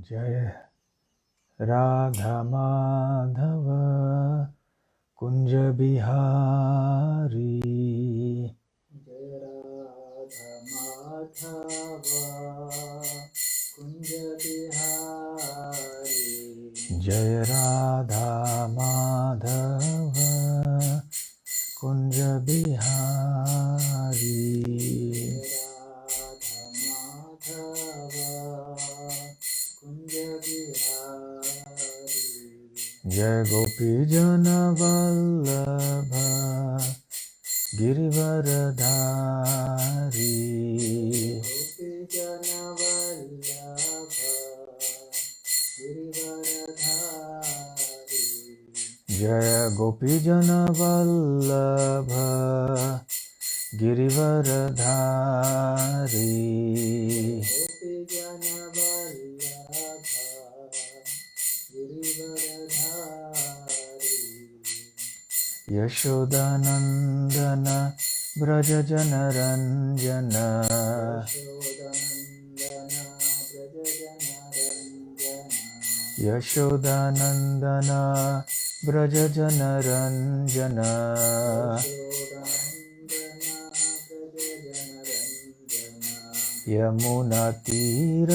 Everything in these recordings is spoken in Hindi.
जय राधा माधव कुंज बिहारी। जय राधा माधव कुंज बिहारी। जय राधा माधव कुंज बिहारी। जय गोपी जन वल्लभ गिरिवरधारी। जय गोपी जन वल्लभ गिरिवरधारी। यशोदानंदन ब्रज जनरंजन। यशोदानंदन ब्रज जनरंजन। यमुना तीरावनचारी।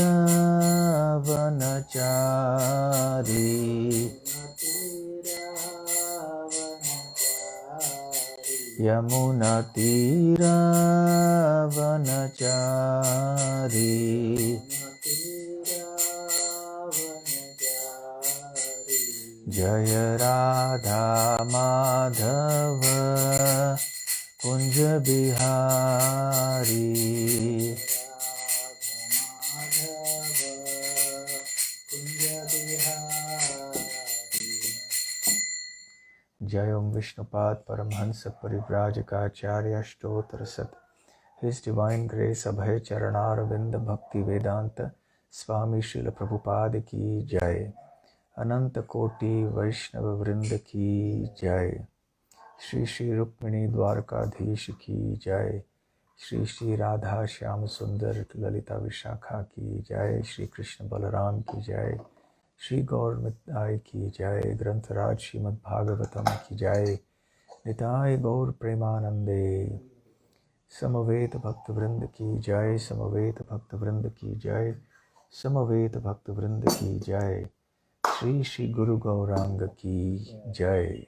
यमुना तीरावनचारी। जय राधा माधव कुंज बिहारी। जय ओम विष्णुपाद परमहंस परिव्राजकाचार्य स्तोत्र सत। His Divine Grace अभय चरणारविंद भक्ति वेदांत स्वामी श्रील प्रभुपाद की जय। अनंत कोटि वैष्णव वृंद की जय। श्री श्री रुक्मिणी द्वारकाधीश की जय। श्री श्री राधा श्याम सुंदर ललिता विशाखा की जय। श्री कृष्ण बलराम की जय। श्री गौर निताय की जय। ग्रंथराज श्रीमद् भागवतम की जय। निताय गौर प्रेमानंदे। समवेत भक्त वृंद की जय। समवेत भक्त वृंद की जय। समवेत भक्त वृंद की जय। श्री श्री गुरु गौरांग की जय।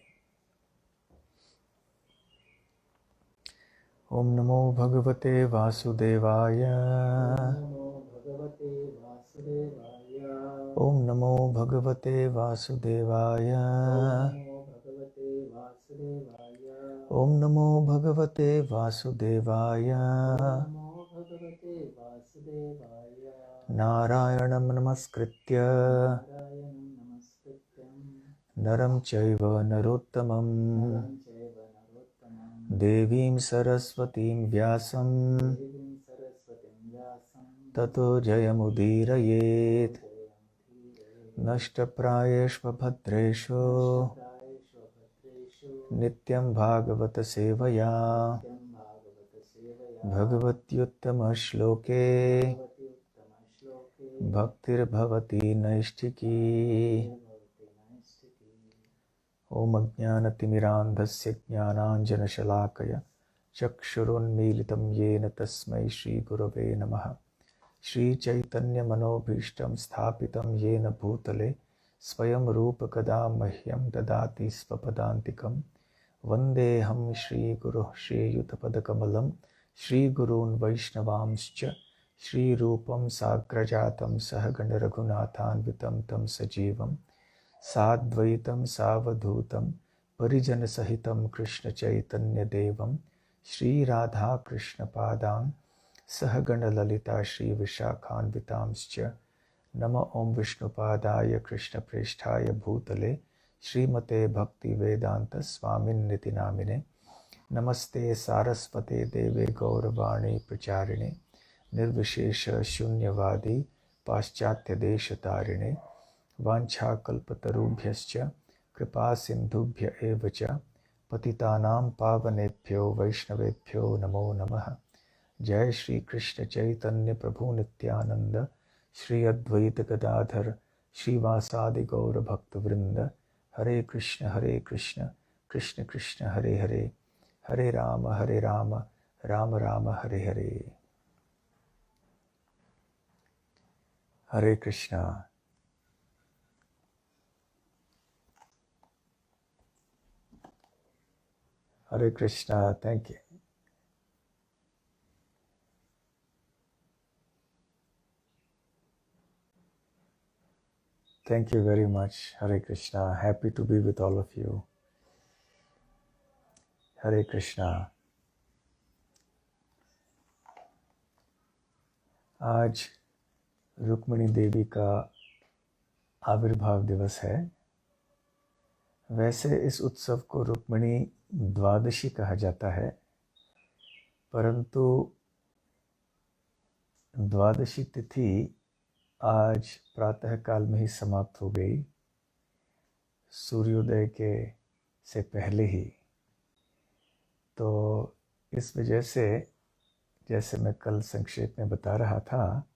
ओम नमो भगवते वासुदेवाय। ओम नमो भगवते वासुदेवाय। ओम नमो भगवते वासुदेवाय। नारायणं नमस्कृत्य नरं चैव नरोत्तमं देवीं सरस्वतीं व्यासं ततो जयमुदीरयेत्। नष्टप्रायेष्वभद्रेषु नित्यं भागवत सेवया भगवत्युत्तमश्लोके भक्तिर्भवति नैष्ठिकी। ओम अज्ञानतिमिरान्धस्य ज्ञानाञ्जनशलाकया चक्षुरुन्मीलितं येन तस्मै श्रीगुरवे नमः। श्रीचैतन्यमनोभीष्टं स्थापितं येन भूतले स्वयं रूपकदा मह्यं ददाति स्वपदान्तिकं। वन्देऽहं श्रीगुरुः श्रीयुतपदकमलं श्रीगुरून् वैष्णवांश्च श्रीरूपं साग्रजातं सहगणरघुनाथान्वितं तं सजीवं साद्वैतं सावधूतं परिजनसहितं कृष्णचैतन्यदेवं श्रीराधाकृष्णपादान् सहगणललिता श्रीविशाखान्वितांश्च। नमो ओं विष्णुपादाय कृष्णप्रेष्ठाय भूतले श्रीमते भक्तिवेदांत स्वामिन्निति नामिने। नमस्ते सारस्वते देवे गौरवाणी प्रचारिणे निर्विशेष शून्यवादी पाश्चात्यदेशतारिणे। वाञ्छाकल्पतरुभ्यश्च कृपा सिन्धुभ्य एव च पतितानां पावनेभ्यो वैष्णवेभ्यो नमो नमः। जय श्री कृष्ण चैतन्य प्रभु नित्यानंद श्री अद्वैत गदाधर श्रीवासादि गौर भक्तवृंद। Hare Krishna Krishna Krishna Hare Hare, Hare Rama Rama Rama Hare Hare. Hare Krishna. Hare Krishna. Thank you. Thank you very much. Hare Krishna. Happy to be with all of you. Hare Krishna. आज रुक्मिणी देवी का आविर्भाव दिवस है। वैसे इस उत्सव को रुक्मिणी द्वादशी कहा जाता है, परंतु द्वादशी तिथि आज प्रातः काल में ही समाप्त हो गई, सूर्योदय के से पहले ही। तो इस वजह से, जैसे मैं कल संक्षेप में बता रहा था,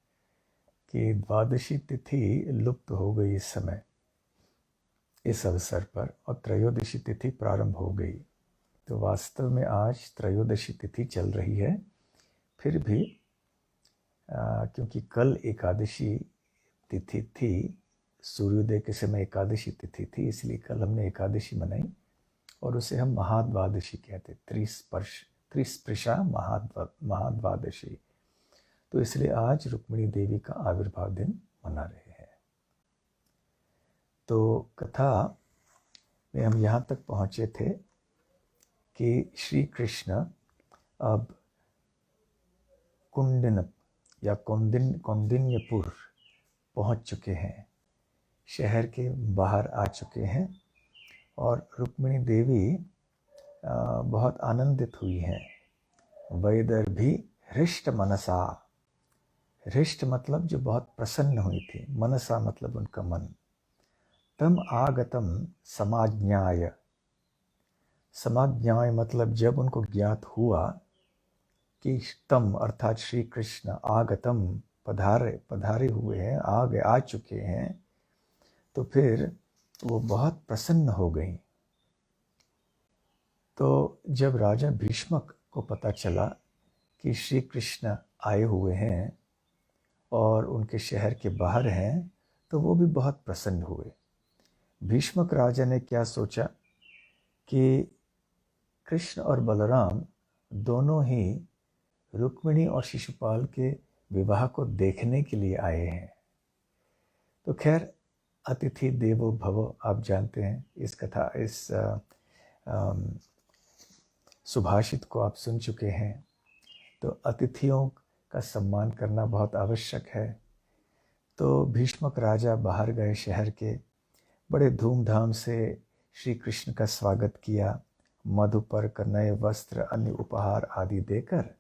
कि द्वादशी तिथि लुप्त हो गई इस समय, इस अवसर पर, और त्रयोदशी तिथि प्रारंभ हो गई। तो वास्तव में आज त्रयोदशी तिथि चल रही है। फिर भी क्योंकि कल एकादशी तिथि थी, सूर्योदय के समय एकादशी तिथि थी, इसलिए कल हमने एकादशी मनाई और उसे हम महाद्वादशी कहते, त्रिस्पृशा महाद्वादशी। तो इसलिए आज रुक्मिणी देवी का आविर्भाव दिन मना रहे हैं। तो कथा में हम यहाँ तक पहुँचे थे कि श्री कृष्ण अब कुंडिन या कौंडिन्यपुर पहुँच चुके हैं, शहर के बाहर आ चुके हैं, और रुक्मिणी देवी बहुत आनंदित हुई हैं। वैदर भी हृष्ट मनसा, हृष्ट मतलब जो बहुत प्रसन्न हुई थी, मनसा मतलब उनका मन। तम आगतम समाज्ञाय, समाज्ञाय मतलब जब उनको ज्ञात हुआ कि तम अर्थात श्री कृष्ण आगतम पधारे हुए हैं, आ चुके हैं, तो फिर वो बहुत प्रसन्न हो गई। तो जब राजा भीष्मक को पता चला कि श्री कृष्ण आए हुए हैं और उनके शहर के बाहर हैं, तो वो भी बहुत प्रसन्न हुए। भीष्मक राजा ने क्या सोचा कि कृष्ण और बलराम दोनों ही रुक्मिणी और शिशुपाल के विवाह को देखने के लिए आए हैं। तो खैर, अतिथि देवो भव, आप जानते हैं इस कथा, इस सुभाषित को आप सुन चुके हैं। तो अतिथियों का सम्मान करना बहुत आवश्यक है। तो भीष्मक राजा बाहर गए शहर के, बड़े धूमधाम से श्री कृष्ण का स्वागत किया, मधुपर्क, नए वस्त्र, अन्य उपहार आदि देकर।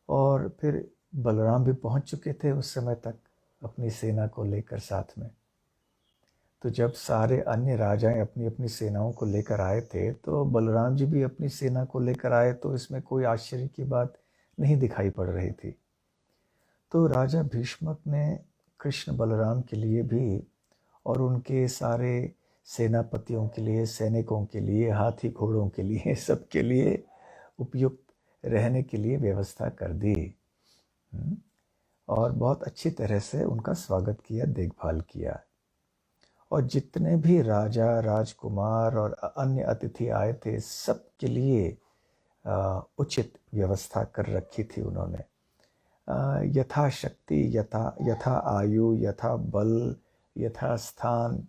और फिर बलराम भी पहुंच चुके थे उस समय तक अपनी सेना को लेकर साथ में। तो जब सारे अन्य राजाएं अपनी अपनी सेनाओं को लेकर आए थे, तो बलराम जी भी अपनी सेना को लेकर आए, तो इसमें कोई आश्चर्य की बात नहीं दिखाई पड़ रही थी। तो राजा भीष्मक ने कृष्ण बलराम के लिए भी और उनके सारे सेनापतियों के लिए, सैनिकों के लिए, हाथी घोड़ों के लिए, सबके लिए उपयुक्त रहने के लिए व्यवस्था कर दी और बहुत अच्छी तरह से उनका स्वागत किया, देखभाल किया। और जितने भी राजा, राजकुमार और अन्य अतिथि आए थे, सबके लिए उचित व्यवस्था कर रखी थी उन्होंने। यथाशक्ति, यथा आयु, यथा बल, यथा स्थान,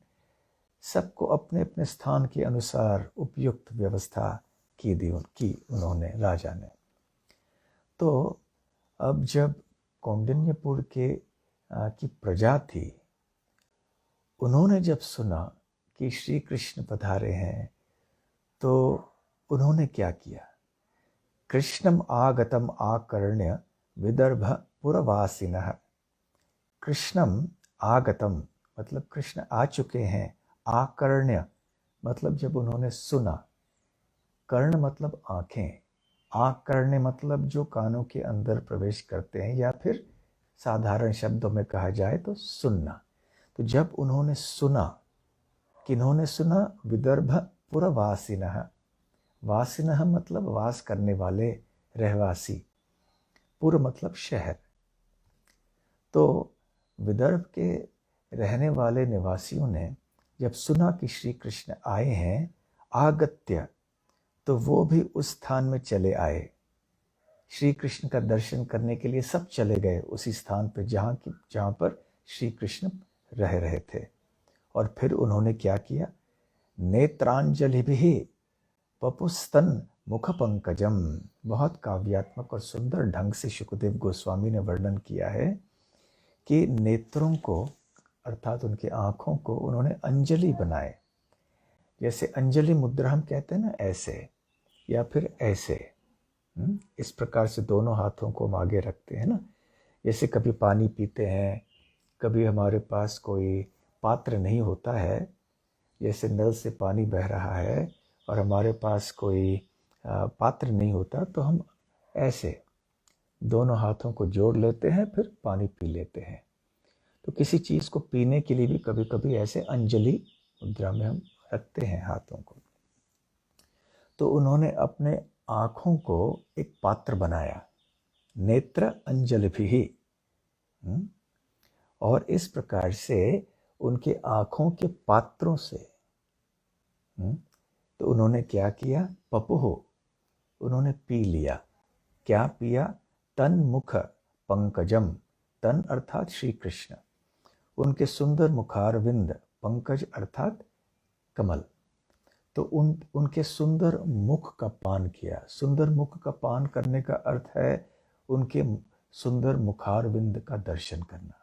सबको अपने अपने स्थान के अनुसार उपयुक्त व्यवस्था की उन्होंने, राजा ने। तो अब जब कौंडिन्यपुर की प्रजा थी, उन्होंने जब सुना कि श्री कृष्ण पधारे हैं, तो उन्होंने क्या किया? कृष्णम आगतम आकर्ण्य विदर्भ पुरवासिनः। कृष्णम आगतम मतलब कृष्ण आ चुके हैं, आकर्ण्य मतलब जब उन्होंने सुना, कर्ण मतलब आंखें, आकर्ण्य मतलब जो कानों के अंदर प्रवेश करते हैं या फिर साधारण शब्दों में कहा जाए तो सुनना। तो जब उन्होंने सुना, किन्होंने सुना? विदर्भ पुरवासिनः। वासिनः मतलब वास करने वाले, रहवासी। पुर मतलब शहर। तो विदर्भ के रहने वाले निवासियों ने जब सुना कि श्री कृष्ण आए हैं, आगत्य, तो वो भी उस स्थान में चले आए। श्री कृष्ण का दर्शन करने के लिए सब चले गए उसी स्थान पर जहाँ पर श्री कृष्ण रह रहे थे। और फिर उन्होंने क्या किया? नेत्रांजलि भी पपुस्तन मुख पंकजम। बहुत काव्यात्मक और सुंदर ढंग से शुकदेव गोस्वामी ने वर्णन किया है कि नेत्रों को, अर्थात उनकी आँखों को उन्होंने अंजलि बनाए। जैसे अंजलि मुद्रा हम कहते हैं ना, ऐसे या फिर ऐसे, इस प्रकार से दोनों हाथों को हम आगे रखते हैं ना। जैसे कभी पानी पीते हैं, कभी हमारे पास कोई पात्र नहीं होता है, जैसे नल से पानी बह रहा है और हमारे पास कोई पात्र नहीं होता, तो हम ऐसे दोनों हाथों को जोड़ लेते हैं, फिर पानी पी लेते हैं। तो किसी चीज़ को पीने के लिए भी कभी कभी ऐसे अंजलि मुद्रा में हम रखते हैं हाथों को। तो उन्होंने अपने आँखों को एक पात्र बनाया, नेत्र अंजलि भी। और इस प्रकार से उनके आँखों के पात्रों से तो उन्होंने क्या किया? पपुहो, उन्होंने पी लिया। क्या पिया? तन मुख पंकजम। तन अर्थात श्री कृष्ण, उनके सुंदर मुखारविंद, पंकज अर्थात कमल। तो उनके सुंदर मुख का पान किया। सुंदर मुख का पान करने का अर्थ है उनके सुंदर मुखारविंद का दर्शन करना।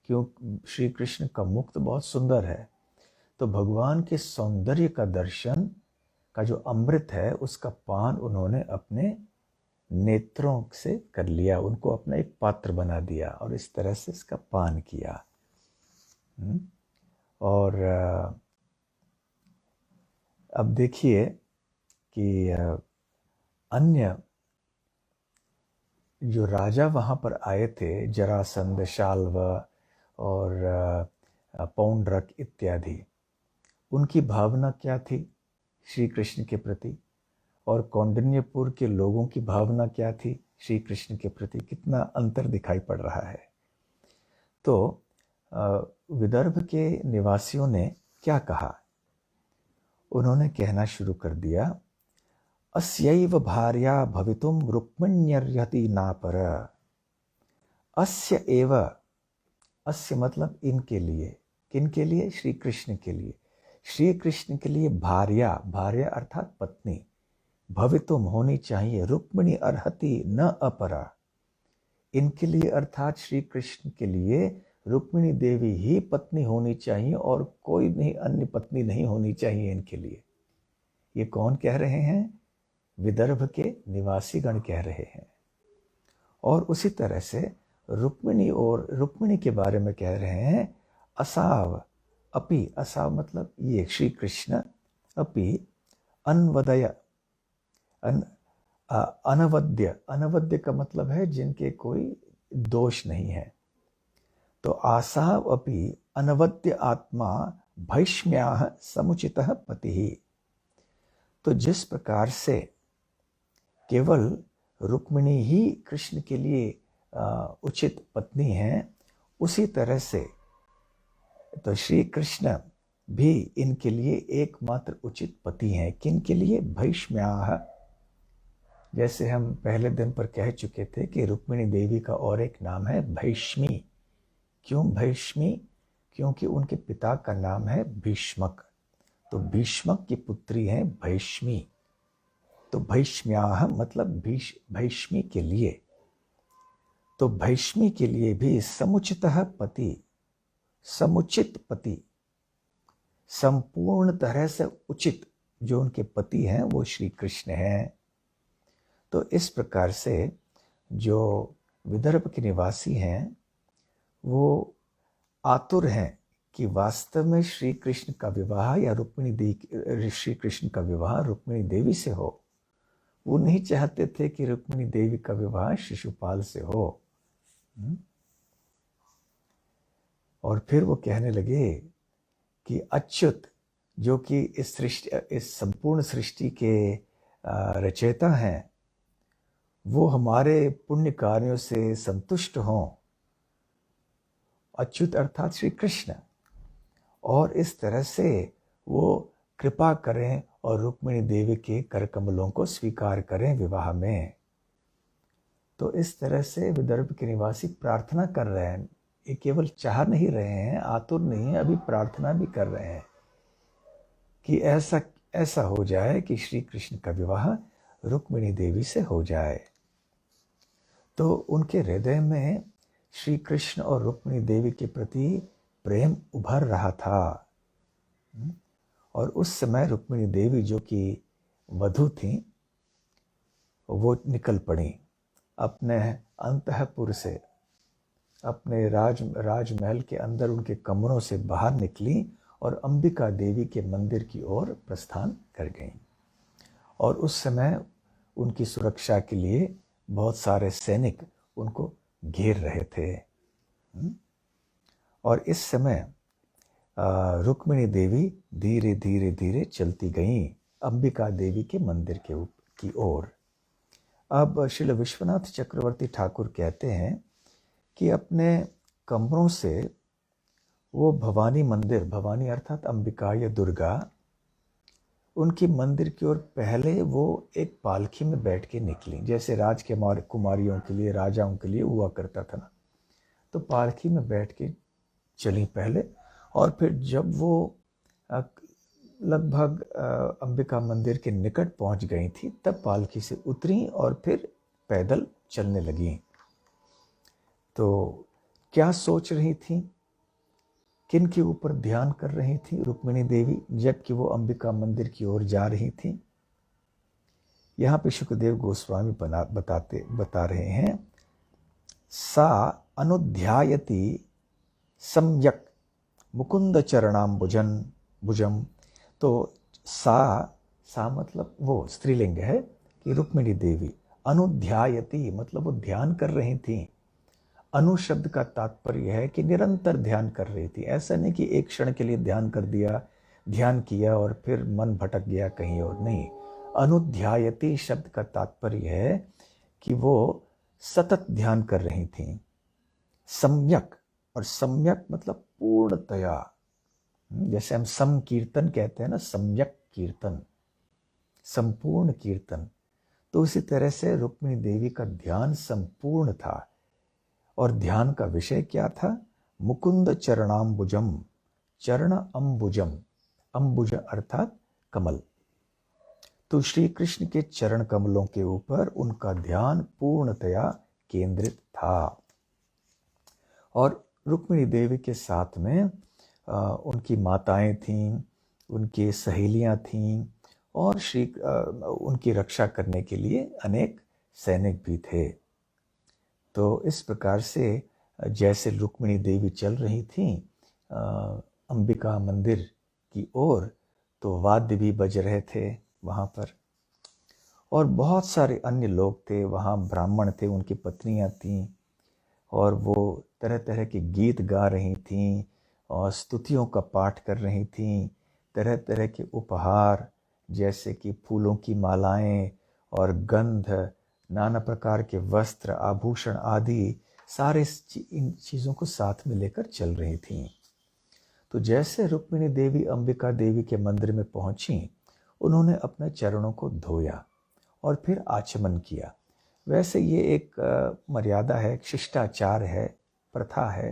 क्यों? श्री कृष्ण का मुख तो बहुत सुंदर है, तो भगवान के सौंदर्य का दर्शन का जो अमृत है, उसका पान उन्होंने अपने नेत्रों से कर लिया, उनको अपना एक पात्र बना दिया और इस तरह से इसका पान किया। और अब देखिए कि अन्य जो राजा वहाँ पर आए थे, जरासंध, शाल्व और पौंड्रक इत्यादि, उनकी भावना क्या थी श्री कृष्ण के प्रति? और कौंडिन्यपुर के लोगों की भावना क्या थी श्री कृष्ण के प्रति? कितना अंतर दिखाई पड़ रहा है। तो विदर्भ के निवासियों ने क्या कहा? उन्होंने कहना शुरू कर दिया, अस्यैव भार्या भवितुम रुक्मिण्यर्हति नापर। अस्य एव, अस्य मतलब इनके लिए। किन के लिए? श्री कृष्ण के लिए। श्री कृष्ण के लिए भार्या, भार्या अर्थात पत्नी, भवितुम होनी चाहिए, रुक्मिणी अर्हति न अपरा, इनके लिए अर्थात श्री कृष्ण के लिए रुक्मिणी देवी ही पत्नी होनी चाहिए और कोई नहीं, अन्य पत्नी नहीं होनी चाहिए इनके लिए। ये कौन कह रहे हैं? विदर्भ के निवासी गण कह रहे हैं। और उसी तरह से रुक्मिणी, और रुक्मिणी के बारे में कह रहे हैं असाव अपि। असाव मतलब ये श्री कृष्ण, अपि अनवदय, अनवद्य। अनवद्य का मतलब है जिनके कोई दोष नहीं है। तो आसाव अपि अनवद्य आत्मा भैष्म्याः समुचितः पतिः। तो जिस प्रकार से केवल रुक्मिणी ही कृष्ण के लिए उचित पत्नी है, उसी तरह से तो श्री कृष्ण भी इनके लिए एकमात्र उचित पति हैं। किन के लिए? भैष्म्याः। जैसे हम पहले दिन पर कह चुके थे कि रुक्मिणी देवी का और एक नाम है भैष्मी। क्यों भैष्मी? क्योंकि उनके पिता का नाम है भीष्मक, तो भीष्मक की पुत्री है भैष्मी। तो भैष्म्याः मतलब भैष्मी के लिए। तो भैष्मी के लिए भी समुचितः पति, समुचित पति, संपूर्ण तरह से उचित जो उनके पति हैं वो श्री कृष्ण हैं। तो इस प्रकार से जो विदर्भ के निवासी हैं वो आतुर हैं कि वास्तव में श्री कृष्ण का विवाह या श्री कृष्ण का विवाह रुक्मिणी देवी से हो। वो नहीं चाहते थे कि रुक्मिणी देवी का विवाह शिशुपाल से हो। और फिर वो कहने लगे कि अच्युत जो कि इस संपूर्ण सृष्टि के रचयिता हैं, वो हमारे पुण्य कार्यों से संतुष्ट हों। अच्युत अर्थात श्री कृष्ण, और इस तरह से वो कृपा करें और रुक्मिणी देवी के कर कमलों को स्वीकार करें विवाह में। तो इस तरह से विदर्भ के निवासी प्रार्थना कर रहे हैं। ये केवल चाह नहीं रहे हैं, आतुर नहीं है, अभी प्रार्थना भी कर रहे हैं कि ऐसा हो जाए कि श्री कृष्ण का विवाह रुक्मिणी देवी से हो जाए। तो उनके हृदय में श्री कृष्ण और रुक्मिणी देवी के प्रति प्रेम उभर रहा था। और उस समय रुक्मिणी देवी जो कि वधू थी, वो निकल पड़ी अपने अंतःपुर से, अपने राजमहल के अंदर उनके कमरों से बाहर निकली और अंबिका देवी के मंदिर की ओर प्रस्थान कर गईं। और उस समय उनकी सुरक्षा के लिए बहुत सारे सैनिक उनको घेर रहे थे। और इस समय रुक्मिणी देवी धीरे धीरे धीरे चलती गईं अंबिका देवी के मंदिर की ओर। अब श्रील विश्वनाथ चक्रवर्ती ठाकुर कहते हैं कि अपने कमरों से वो भवानी मंदिर, भवानी अर्थात अंबिका या दुर्गा, उनकी मंदिर की ओर पहले वो एक पालकी में बैठ के निकली, जैसे कुमारियों के लिए, राजाओं के लिए हुआ करता था ना। तो पालकी में बैठ के चली पहले, और फिर जब वो लगभग अंबिका मंदिर के निकट पहुंच गई थी, तब पालकी से उतरी और फिर पैदल चलने लगी। तो क्या सोच रही थी, किन के ऊपर ध्यान कर रही थी रुक्मिणी देवी जबकि वो अंबिका मंदिर की ओर जा रही थी? यहाँ पे सुखदेव गोस्वामी बता रहे हैं, सा अनुध्यायति सम्यक मुकुंद चरणाम्बुजम। तो सा मतलब वो स्त्रीलिंग है कि रुक्मिणी देवी, अनुध्यायति मतलब वो ध्यान कर रही थी। अनु शब्द का तात्पर्य है कि निरंतर ध्यान कर रही थी। ऐसा नहीं कि एक क्षण के लिए ध्यान कर दिया, ध्यान किया और फिर मन भटक गया कहीं और, नहीं। अनुध्यायति शब्द का तात्पर्य है कि वो सतत ध्यान कर रही थी। सम्यक, और सम्यक मतलब पूर्णतया, जैसे हम सम कीर्तन कहते हैं ना, सम्यक कीर्तन, संपूर्ण कीर्तन। तो उसी तरह से रुक्मिणी देवी का ध्यान संपूर्ण था। और ध्यान का विषय क्या था? मुकुंद चरणाम्बुजम, चरण अंबुजम, अंबुज अर्थात कमल। तो श्री कृष्ण के चरण कमलों के ऊपर उनका ध्यान पूर्णतया केंद्रित था। और रुक्मिणी देवी के साथ में उनकी माताएं थीं, उनकी सहेलियां थीं, और उनकी रक्षा करने के लिए अनेक सैनिक भी थे। तो इस प्रकार से जैसे रुक्मिणी देवी चल रही थी अंबिका मंदिर की ओर, तो वाद्य भी बज रहे थे वहाँ पर, और बहुत सारे अन्य लोग थे वहाँ, ब्राह्मण थे, उनकी पत्नियाँ थीं, और वो तरह तरह के गीत गा रही थीं और स्तुतियों का पाठ कर रही थीं। तरह तरह के उपहार जैसे कि फूलों की मालाएं और गंध, नाना प्रकार के वस्त्र, आभूषण आदि सारे इन चीज़ों को साथ में लेकर चल रही थीं। तो जैसे रुक्मिणी देवी अंबिका देवी के मंदिर में पहुंची, उन्होंने अपने चरणों को धोया और फिर आचमन किया। वैसे ये एक मर्यादा है, एक शिष्टाचार है, प्रथा है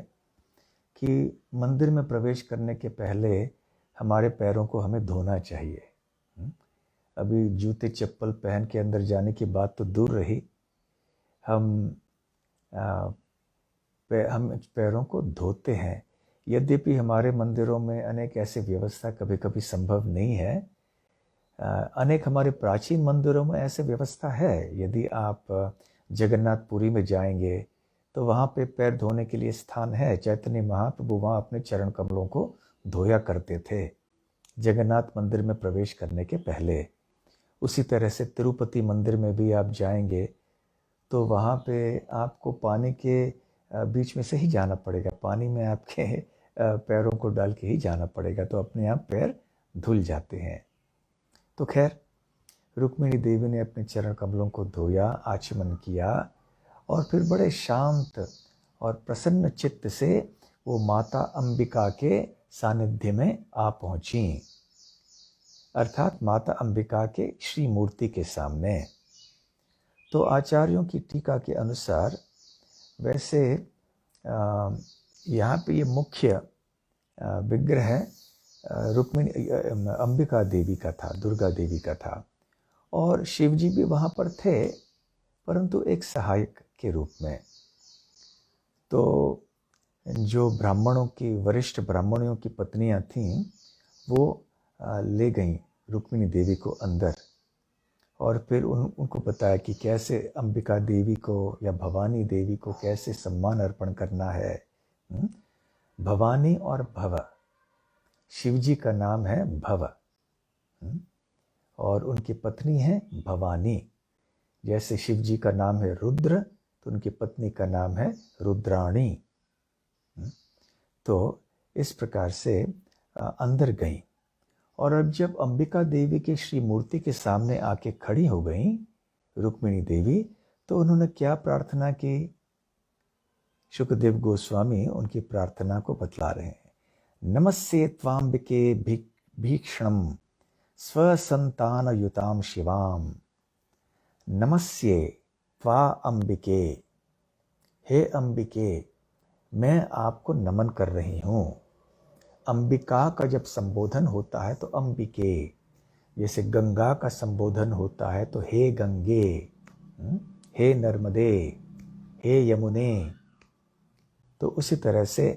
कि मंदिर में प्रवेश करने के पहले हमारे पैरों को हमें धोना चाहिए। अभी जूते चप्पल पहन के अंदर जाने की बात तो दूर रही, हम पैरों को धोते हैं। यद्यपि हमारे मंदिरों में अनेक ऐसे व्यवस्था कभी कभी संभव नहीं है। अनेक हमारे प्राचीन मंदिरों में ऐसे व्यवस्था है। यदि आप जगन्नाथपुरी में जाएंगे तो वहाँ पे पैर धोने के लिए स्थान है। चैतन्य महाप्रभु वहाँ अपने चरण कमलों को धोया करते थे जगन्नाथ मंदिर में प्रवेश करने के पहले। उसी तरह से तिरुपति मंदिर में भी आप जाएंगे तो वहाँ पे आपको पानी के बीच में से ही जाना पड़ेगा। पानी में आपके पैरों को डाल के ही जाना पड़ेगा, तो अपने आप पैर धुल जाते हैं। तो खैर रुक्मिणी देवी ने अपने चरण कमलों को धोया, आचमन किया और फिर बड़े शांत और प्रसन्न चित्त से वो माता अंबिका के सानिध्य में आ पहुंची, अर्थात माता अंबिका के श्री मूर्ति के सामने। तो आचार्यों की टीका के अनुसार वैसे यहाँ पे ये मुख्य विग्रह रुक्मिणी अंबिका देवी का था, दुर्गा देवी का था, और शिव जी भी वहाँ पर थे, परंतु एक सहायक के रूप में। तो जो ब्राह्मणों की, वरिष्ठ ब्राह्मणों की पत्नियां थीं, वो ले गईं रुक्मिणी देवी को अंदर, और फिर उनको बताया कि कैसे अंबिका देवी को या भवानी देवी को कैसे सम्मान अर्पण करना है। भवानी और भव, शिव जी का नाम है भव और उनकी पत्नी है भवानी। जैसे शिव जी का नाम है रुद्र, तो उनकी पत्नी का नाम है रुद्राणी। तो इस प्रकार से अंदर गई, और अब जब अंबिका देवी की श्री मूर्ति के सामने आके खड़ी हो गई रुक्मिणी देवी, तो उन्होंने क्या प्रार्थना की? शुकदेव गोस्वामी उनकी प्रार्थना को बतला रहे हैं। नमस्ये त्वाम्बिके भीक्षणम स्वसंतान युताम शिवाम। नमस्ये त्वा अंबिके, हे अंबिके, मैं आपको नमन कर रही हूँ। अंबिका का जब संबोधन होता है तो अंबिके, जैसे गंगा का संबोधन होता है तो हे गंगे, हे नर्मदे, हे यमुने, तो उसी तरह से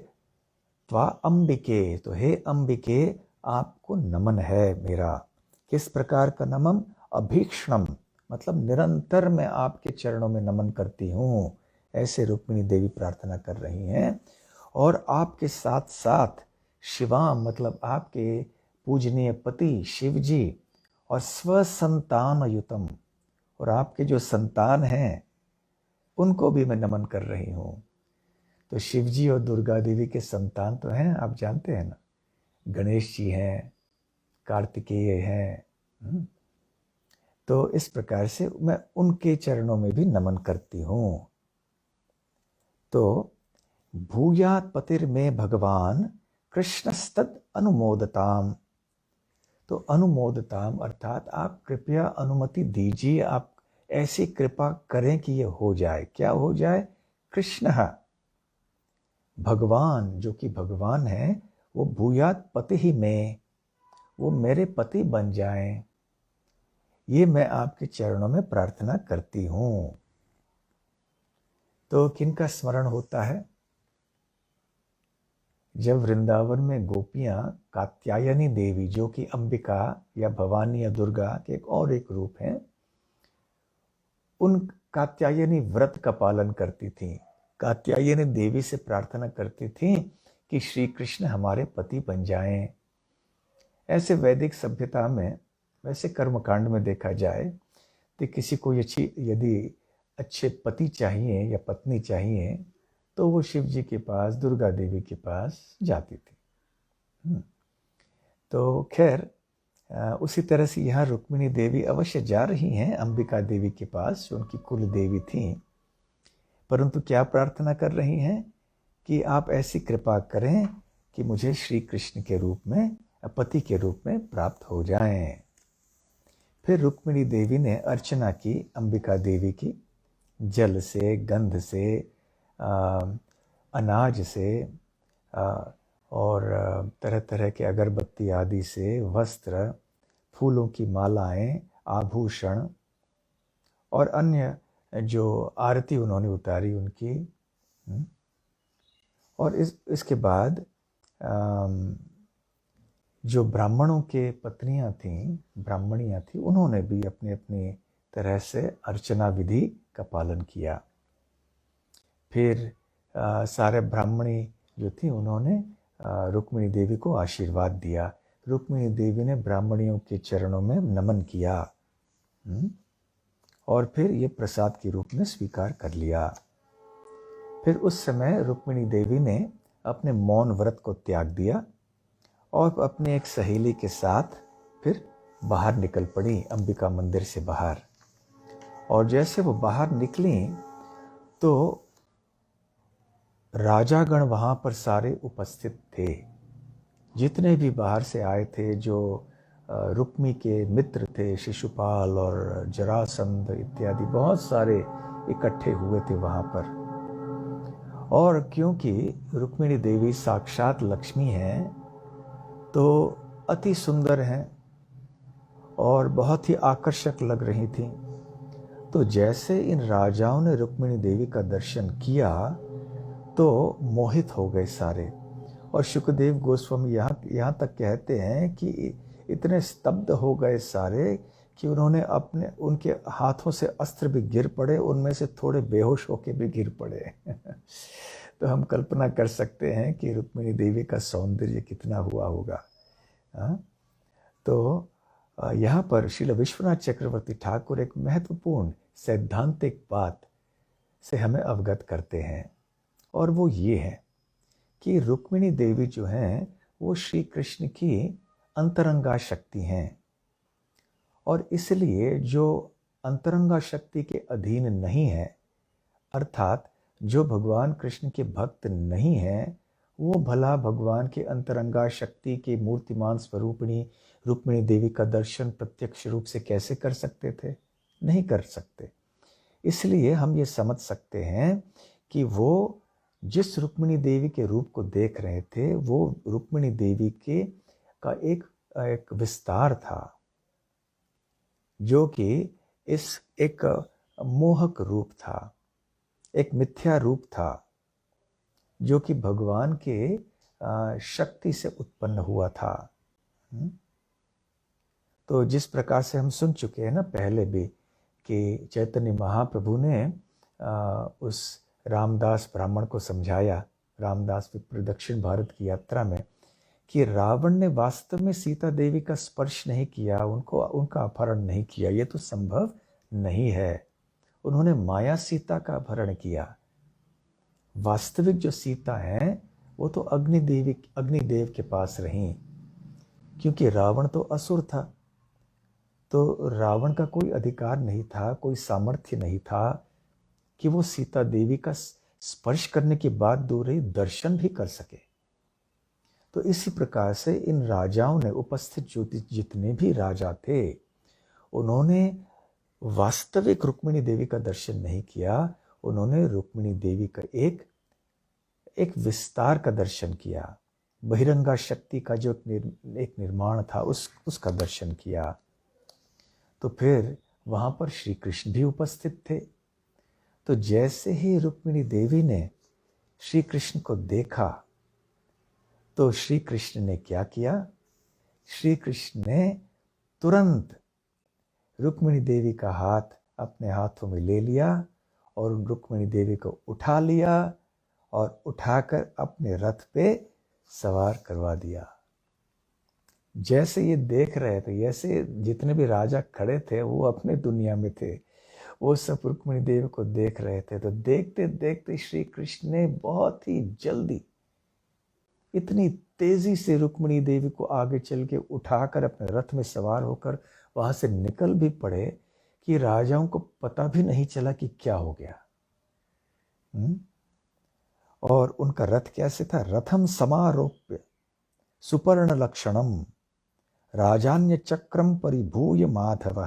त्वा अंबिके, तो हे अंबिके आपको नमन है मेरा। किस प्रकार का नमन? अभीक्षणम, मतलब निरंतर मैं आपके चरणों में नमन करती हूँ, ऐसे रुक्मिणी देवी प्रार्थना कर रही हैं। और आपके साथ साथ शिवाम, मतलब आपके पूजनीय पति शिव जी, और स्वसंतान युतम, और आपके जो संतान हैं उनको भी मैं नमन कर रही हूँ। तो शिव जी और दुर्गा देवी के संतान तो हैं, आप जानते हैं ना, गणेश जी हैं, कार्तिकेय हैं। तो इस प्रकार से मैं उनके चरणों में भी नमन करती हूँ। तो भूयात पतिर में भगवान कृष्णस्तद अनुमोदताम, तो अनुमोदताम अर्थात आप कृपया अनुमति दीजिए, आप ऐसी कृपा करें कि ये हो जाए। क्या हो जाए? कृष्ण, भगवान, जो कि भगवान है, वो भूयात पति ही में, वो मेरे पति बन जाएं, ये मैं आपके चरणों में प्रार्थना करती हूँ। तो किनका स्मरण होता है? जब वृंदावन में गोपियां कात्यायनी देवी, जो कि अंबिका या भवानी या दुर्गा के एक रूप हैं, उन कात्यायनी व्रत का पालन करती थीं। कात्यायनी देवी से प्रार्थना करती थीं कि श्री कृष्ण हमारे पति बन जाएं। ऐसे वैदिक सभ्यता में, वैसे कर्मकांड में देखा जाए तो किसी को यदि अच्छे पति चाहिए या पत्नी चाहिए तो वो शिव जी के पास, दुर्गा देवी के पास जाती थी। तो खैर उसी तरह से यहाँ रुक्मिणी देवी अवश्य जा रही हैं अंबिका देवी के पास, जो उनकी कुल देवी थी, परंतु क्या प्रार्थना कर रही हैं कि आप ऐसी कृपा करें कि मुझे श्री कृष्ण के रूप में, पति के रूप में प्राप्त हो जाएं। फिर रुक्मिणी देवी ने अर्चना की अंबिका देवी की, जल से, गंध से, अनाज से, और तरह तरह के अगरबत्ती आदि से, वस्त्र, फूलों की मालाएं, आभूषण और अन्य जो आरती उन्होंने उतारी उनकी। और इसके बाद जो ब्राह्मणों के पत्नियां थीं, ब्राह्मणियां थीं, उन्होंने भी अपने अपनी तरह से अर्चना विधि का पालन किया। फिर सारे ब्राह्मणी जो थी, उन्होंने रुक्मिणी देवी को आशीर्वाद दिया। रुक्मिणी देवी ने ब्राह्मणियों के चरणों में नमन किया और फिर ये प्रसाद के रूप में स्वीकार कर लिया। फिर उस समय रुक्मिणी देवी ने अपने मौन व्रत को त्याग दिया और अपने एक सहेली के साथ फिर बाहर निकल पड़ी, अंबिका मंदिर से बाहर। और जैसे वो बाहर निकली तो राजागण वहाँ पर सारे उपस्थित थे, जितने भी बाहर से आए थे, जो रुक्मी के मित्र थे, शिशुपाल और जरासंध इत्यादि बहुत सारे इकट्ठे हुए थे वहाँ पर। और क्योंकि रुक्मिणी देवी साक्षात लक्ष्मी हैं तो अति सुंदर हैं और बहुत ही आकर्षक लग रही थी। तो जैसे इन राजाओं ने रुक्मिणी देवी का दर्शन किया तो मोहित हो गए सारे। और शुकदेव गोस्वामी यहाँ तक कहते हैं कि इतने स्तब्ध हो गए सारे कि उनके हाथों से अस्त्र भी गिर पड़े, उनमें से थोड़े बेहोश होके भी गिर पड़े। तो हम कल्पना कर सकते हैं कि रुक्मिणी देवी का सौंदर्य कितना हुआ होगा। तो यहाँ पर श्रील विश्वनाथ चक्रवर्ती ठाकुर एक महत्वपूर्ण सैद्धांतिक बात से हमें अवगत करते हैं, और वो ये है कि रुक्मिणी देवी जो हैं वो श्री कृष्ण की अंतरंगा शक्ति हैं, और इसलिए जो अंतरंगा शक्ति के अधीन नहीं है, अर्थात जो भगवान कृष्ण के भक्त नहीं हैं, वो भला भगवान के अंतरंगा शक्ति के मूर्तिमान स्वरूपिणी रुक्मिणी देवी का दर्शन प्रत्यक्ष रूप से कैसे कर सकते थे? नहीं कर सकते। इसलिए हम ये समझ सकते हैं कि वो जिस रुक्मिणी देवी के रूप को देख रहे थे वो रुक्मिणी देवी का एक विस्तार था, जो कि एक मोहक रूप था, एक मिथ्या रूप था, जो कि भगवान के शक्ति से उत्पन्न हुआ था। तो जिस प्रकार से हम सुन चुके हैं ना पहले भी कि चैतन्य महाप्रभु ने उस रामदास ब्राह्मण को समझाया, रामदास विप्र दक्षिण भारत की यात्रा में, कि रावण ने वास्तव में सीता देवी का स्पर्श नहीं किया, उनका अपहरण नहीं किया, ये तो संभव नहीं है। उन्होंने माया सीता का अपहरण किया। वास्तविक जो सीता है वो तो अग्निदेव के पास रहीं, क्योंकि रावण तो असुर था, तो रावण का कोई अधिकार नहीं था, कोई सामर्थ्य नहीं था कि वो सीता देवी का स्पर्श करने के बाद दूर ही दर्शन भी कर सके। तो इसी प्रकार से इन राजाओं ने, उपस्थित जितने भी राजा थे, उन्होंने वास्तविक रुक्मिणी देवी का दर्शन नहीं किया, उन्होंने रुक्मिणी देवी का एक विस्तार का दर्शन किया, बहिरंगा शक्ति का जो एक निर्माण था उसका दर्शन किया। तो फिर वहां पर श्री कृष्ण भी उपस्थित थे। तो जैसे ही रुक्मिणी देवी ने श्री कृष्ण को देखा तो श्री कृष्ण ने क्या किया? श्री कृष्ण ने तुरंत रुक्मिणी देवी का हाथ अपने हाथों में ले लिया और रुक्मिणी देवी को उठा लिया और उठाकर अपने रथ पे सवार करवा दिया। जैसे ये देख रहे थे, जैसे जितने भी राजा खड़े थे वो अपने दुनिया में थे, वो सब रुक्मिणी देवी को देख रहे थे। तो देखते देखते श्री कृष्ण ने बहुत ही जल्दी, इतनी तेजी से रुक्मिणी देवी को आगे चल के उठाकर अपने रथ में सवार होकर वहां से निकल भी पड़े कि राजाओं को पता भी नहीं चला कि क्या हो गया। और उनका रथ कैसे था? रथम समारोप्य सुपर्ण लक्षणम राजान्य चक्रम परिभूय माधव।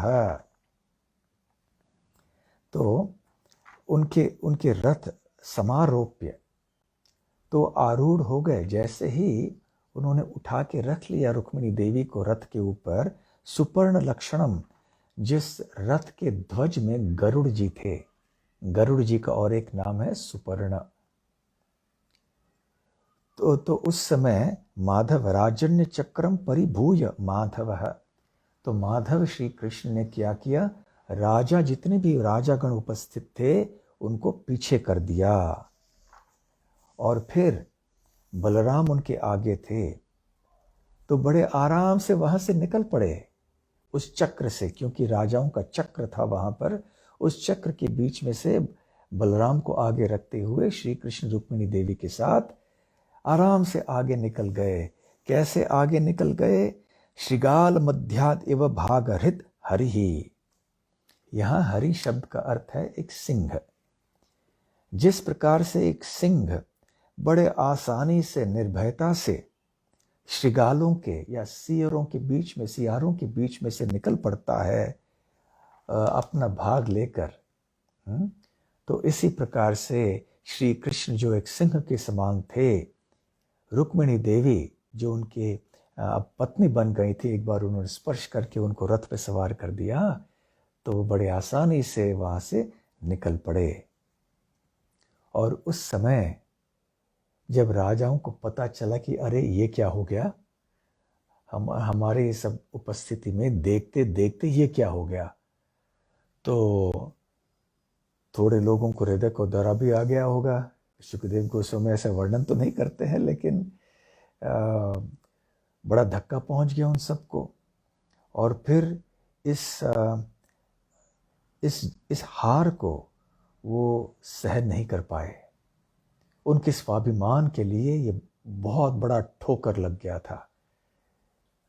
तो उनके रथ समारोप्य, तो आरूढ़ हो गए। जैसे ही उन्होंने उठा के रख लिया रुक्मिणी देवी को रथ के ऊपर, सुपर्ण लक्षणम, जिस रथ के ध्वज में गरुड़ जी थे, गरुड़ जी का और एक नाम है सुपर्ण। तो उस समय माधव राजन्य चक्रम परिभूय माधव, तो माधव श्री कृष्ण ने क्या किया? राजा, जितने भी राजागण उपस्थित थे उनको पीछे कर दिया और फिर बलराम उनके आगे थे। तो बड़े आराम से वहां से निकल पड़े उस चक्र से, क्योंकि राजाओं का चक्र था वहां पर। उस चक्र के बीच में से बलराम को आगे रखते हुए श्री कृष्ण रुक्मिणी देवी के साथ आराम से आगे निकल गए। कैसे आगे निकल गए? श्रृगाल मध्याद इव भागहृत हरि। यहां हरि शब्द का अर्थ है एक सिंह। जिस प्रकार से एक सिंह बड़े आसानी से, निर्भयता से श्रृगालों के या सियारों के बीच में से निकल पड़ता है अपना भाग लेकर, तो इसी प्रकार से श्री कृष्ण जो एक सिंह के समान थे, रुक्मिणी देवी जो उनके पत्नी बन गई थी, एक बार उन्होंने स्पर्श करके उनको रथ पे सवार कर दिया, तो वो बड़े आसानी से वहां से निकल पड़े। और उस समय जब राजाओं को पता चला कि अरे ये क्या हो गया, हमारे सब उपस्थिति में देखते देखते ये क्या हो गया, तो थोड़े लोगों को हृदय को डरा भी आ गया होगा। सुखदेव गोस्वामी ऐसा वर्णन तो नहीं करते हैं, लेकिन बड़ा धक्का पहुंच गया उन सबको। और फिर इस हार को वो सहन नहीं कर पाए। उनके स्वाभिमान के लिए ये बहुत बड़ा ठोकर लग गया था।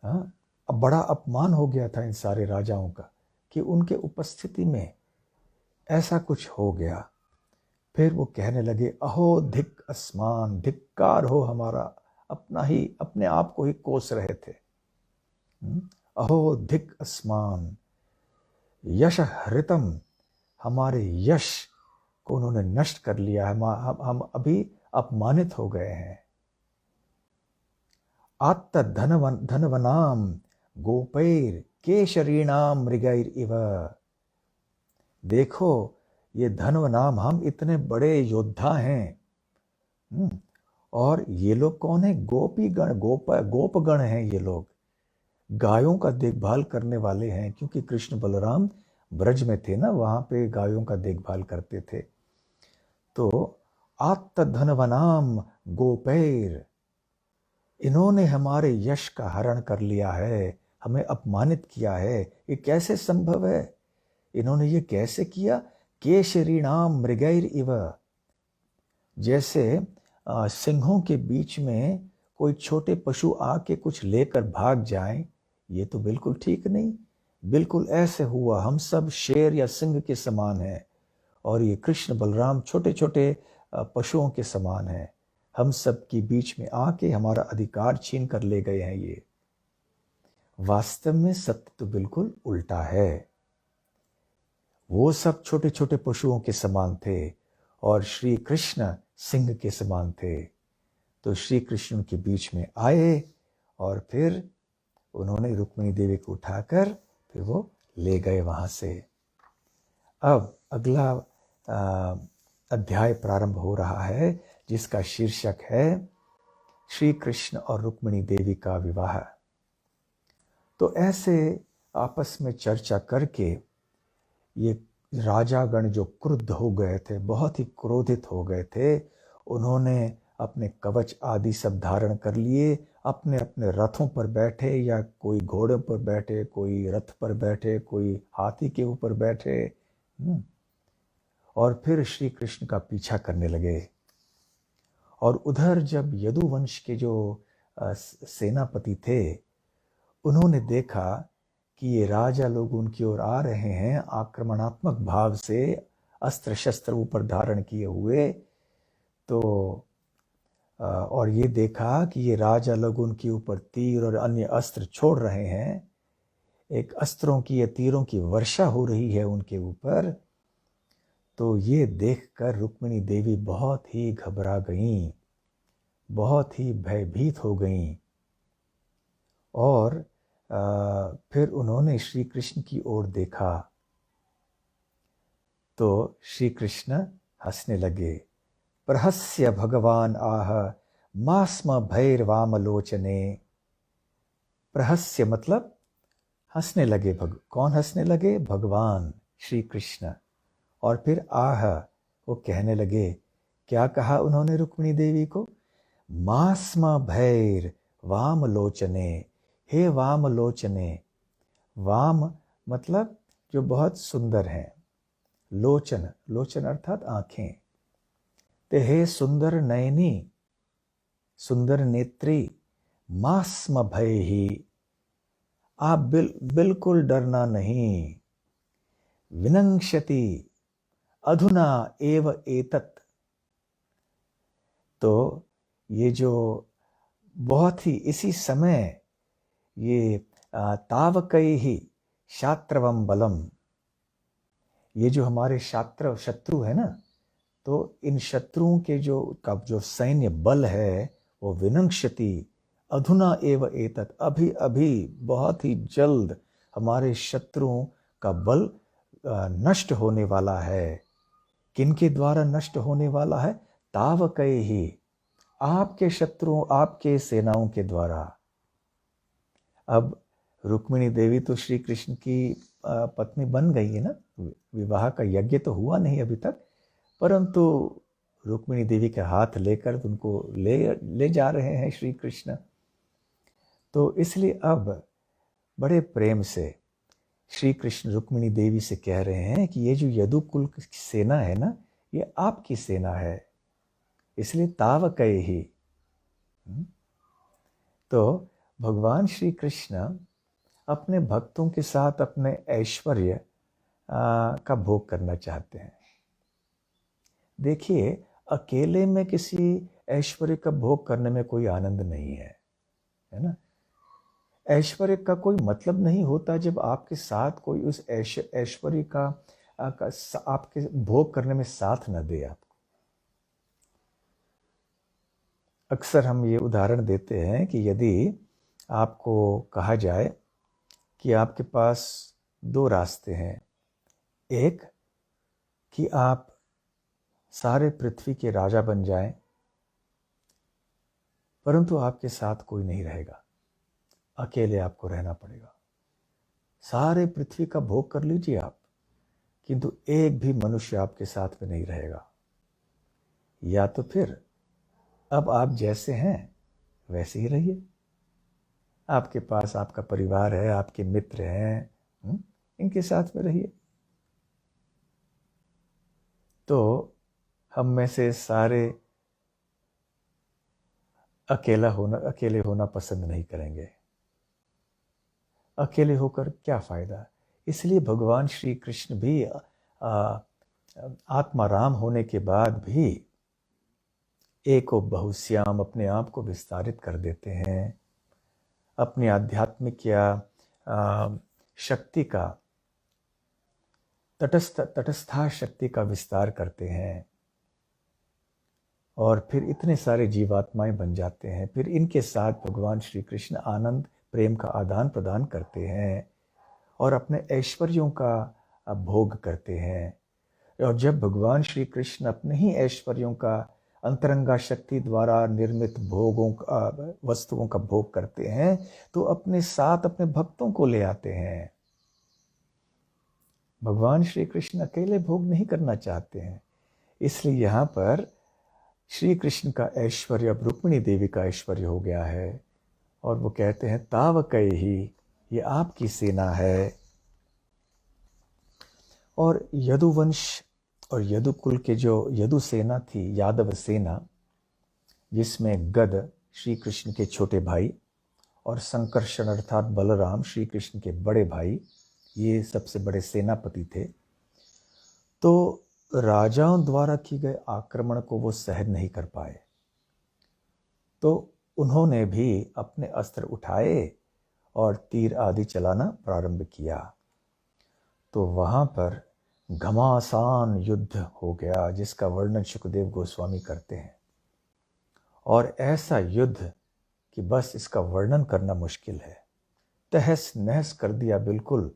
अब बड़ा अपमान हो गया था इन सारे राजाओं का कि उनके उपस्थिति में ऐसा कुछ हो गया। फिर वो कहने लगे, अहो धिक अस्मान, धिक्कार हो हमारा, अपने आप को ही कोस रहे थे। अहो धिक अस्मान, यश हृतम, हमारे यश को उन्होंने नष्ट कर लिया है, हम अभी अपमानित हो गए हैं। आत्त धनवनाम गोपैर केशरीणाम मृगैर इव। देखो ये धनवनाम, हम इतने बड़े योद्धा हैं, और ये लोग कौन है? गोपीगण, गोपगण हैं ये लोग, गायों का देखभाल करने वाले हैं। क्योंकि कृष्ण बलराम ब्रज में थे ना, वहां पे गायों का देखभाल करते थे। तो आत्त धनवनाम गोपैर, इन्होंने हमारे यश का हरण कर लिया है, हमें अपमानित किया है। ये कैसे संभव है? इन्होंने ये कैसे किया? केशरीणाम मृगैर इव, जैसे सिंहों के बीच में कोई छोटे पशु आके कुछ लेकर भाग जाएं, ये तो बिल्कुल ठीक नहीं। बिल्कुल ऐसे हुआ, हम सब शेर या सिंह के समान हैं, और ये कृष्ण बलराम छोटे छोटे पशुओं के समान हैं। हम सब के बीच में आके हमारा अधिकार छीन कर ले गए हैं। ये वास्तव में सत्य तो बिल्कुल उल्टा है। वो सब छोटे छोटे पशुओं के समान थे और श्री कृष्ण सिंह के समान थे। तो श्री कृष्ण के बीच में आए और फिर उन्होंने रुक्मिणी देवी को उठाकर फिर वो ले गए वहां से। अब अगला अध्याय प्रारंभ हो रहा है, जिसका शीर्षक है श्री कृष्ण और रुक्मिणी देवी का विवाह। तो ऐसे आपस में चर्चा करके ये राजागण जो क्रुद्ध हो गए थे, बहुत ही क्रोधित हो गए थे, उन्होंने अपने कवच आदि सब धारण कर लिए, अपने अपने रथों पर बैठे, या कोई घोड़े पर बैठे, कोई रथ पर बैठे, कोई हाथी के ऊपर बैठे, और फिर श्री कृष्ण का पीछा करने लगे। और उधर जब यदुवंश के जो सेनापति थे, उन्होंने देखा कि ये राजा लोग उनकी ओर आ रहे हैं आक्रमणात्मक भाव से, अस्त्र शस्त्र ऊपर धारण किए हुए, तो और ये देखा कि ये राजा लोग उनके ऊपर तीर और अन्य अस्त्र छोड़ रहे हैं, एक अस्त्रों की या तीरों की वर्षा हो रही है उनके ऊपर। तो ये देखकर रुक्मिणी देवी बहुत ही घबरा गईं, बहुत ही भयभीत हो गईं, और फिर उन्होंने श्री कृष्ण की ओर देखा तो श्री कृष्ण हंसने लगे। प्रहस्य भगवान आह मास्म भैर्वामलोचने। प्रहस्य मतलब हंसने लगे। कौन हंसने लगे? भगवान श्री कृष्ण। और फिर आह, वो कहने लगे। क्या कहा उन्होंने रुक्मिणी देवी को? मास्म भैर वामलोचने, हे वामलोचने। वाम मतलब जो बहुत सुंदर हैं, लोचन, लोचन अर्थात आंखें। ते हे सुंदर नयनी, सुंदर नेत्री मास्म भय ही, आप बिल्कुल डरना नहीं। विनंक्षति अधुना एव एतत्, तो ये जो बहुत ही इसी समय ये तावकई ही शात्रवम बलम, ये जो हमारे शत्रु है ना, तो इन शत्रुओं के जो सैन्य बल है वो विनंक्षति अधुना एव एतत्, अभी अभी बहुत ही जल्द हमारे शत्रुओं का बल नष्ट होने वाला है। किनके द्वारा नष्ट होने वाला है? तावकई ही, आपके शत्रुओं, आपके सेनाओं के द्वारा। अब रुक्मिणी देवी तो श्री कृष्ण की पत्नी बन गई है ना, विवाह का यज्ञ तो हुआ नहीं अभी तक, परंतु रुक्मिणी देवी के हाथ लेकर उनको ले जा रहे हैं श्री कृष्ण। तो इसलिए अब बड़े प्रेम से श्री कृष्ण रुक्मिणी देवी से कह रहे हैं कि ये जो यदुकुल की सेना है ना, ये आपकी सेना है, इसलिए तावकई ही। तो भगवान श्री कृष्ण अपने भक्तों के साथ अपने ऐश्वर्य का भोग करना चाहते हैं। देखिए, अकेले में किसी ऐश्वर्य का भोग करने में कोई आनंद नहीं है, है ना। ऐश्वर्य का कोई मतलब नहीं होता जब आपके साथ कोई उस ऐश्वर्य का आपके भोग करने में साथ न दे आपको। अक्सर हम ये उदाहरण देते हैं कि यदि आपको कहा जाए कि आपके पास दो रास्ते हैं, एक कि आप सारे पृथ्वी के राजा बन जाएं, परंतु आपके साथ कोई नहीं रहेगा, अकेले आपको रहना पड़ेगा। सारे पृथ्वी का भोग कर लीजिए आप, किंतु एक भी मनुष्य आपके साथ में नहीं रहेगा। या तो फिर अब आप जैसे हैं वैसे ही रहिए, आपके पास आपका परिवार है, आपके मित्र हैं, इनके साथ में रहिए। तो हम में से सारे अकेले होना पसंद नहीं करेंगे। अकेले होकर क्या फायदा? इसलिए भगवान श्री कृष्ण भी आत्माराम होने के बाद भी एको बहुश्याम अपने आप को विस्तारित कर देते हैं, अपनी आध्यात्मिक या शक्ति का तटस्था शक्ति का विस्तार करते हैं, और फिर इतने सारे जीवात्माएं बन जाते हैं। फिर इनके साथ भगवान श्री कृष्ण आनंद प्रेम का आदान प्रदान करते हैं और अपने ऐश्वर्यों का भोग करते हैं। और जब भगवान श्री कृष्ण अपने ही ऐश्वर्यों का अंतरंगा शक्ति द्वारा निर्मित वस्तुओं का भोग करते हैं, तो अपने साथ अपने भक्तों को ले आते हैं। भगवान श्री कृष्ण अकेले भोग नहीं करना चाहते हैं, इसलिए यहाँ पर श्री कृष्ण का ऐश्वर्य अब रुक्मिणी देवी का ऐश्वर्य हो गया है, और वो कहते हैं तावकई ही, ये आपकी सेना है। और यदुवंश और यदुकुल के जो यदु सेना थी, यादव सेना, जिसमें गद श्री कृष्ण के छोटे भाई और संकर्षण अर्थात बलराम श्री कृष्ण के बड़े भाई, ये सबसे बड़े सेनापति थे। तो राजाओं द्वारा की गए आक्रमण को वो सहन नहीं कर पाए, तो उन्होंने भी अपने अस्त्र उठाए और तीर आदि चलाना प्रारंभ किया। तो वहाँ पर घमासान युद्ध हो गया, जिसका वर्णन सुखदेव गोस्वामी करते हैं। और ऐसा युद्ध कि बस इसका वर्णन करना मुश्किल है। तहस नहस कर दिया बिल्कुल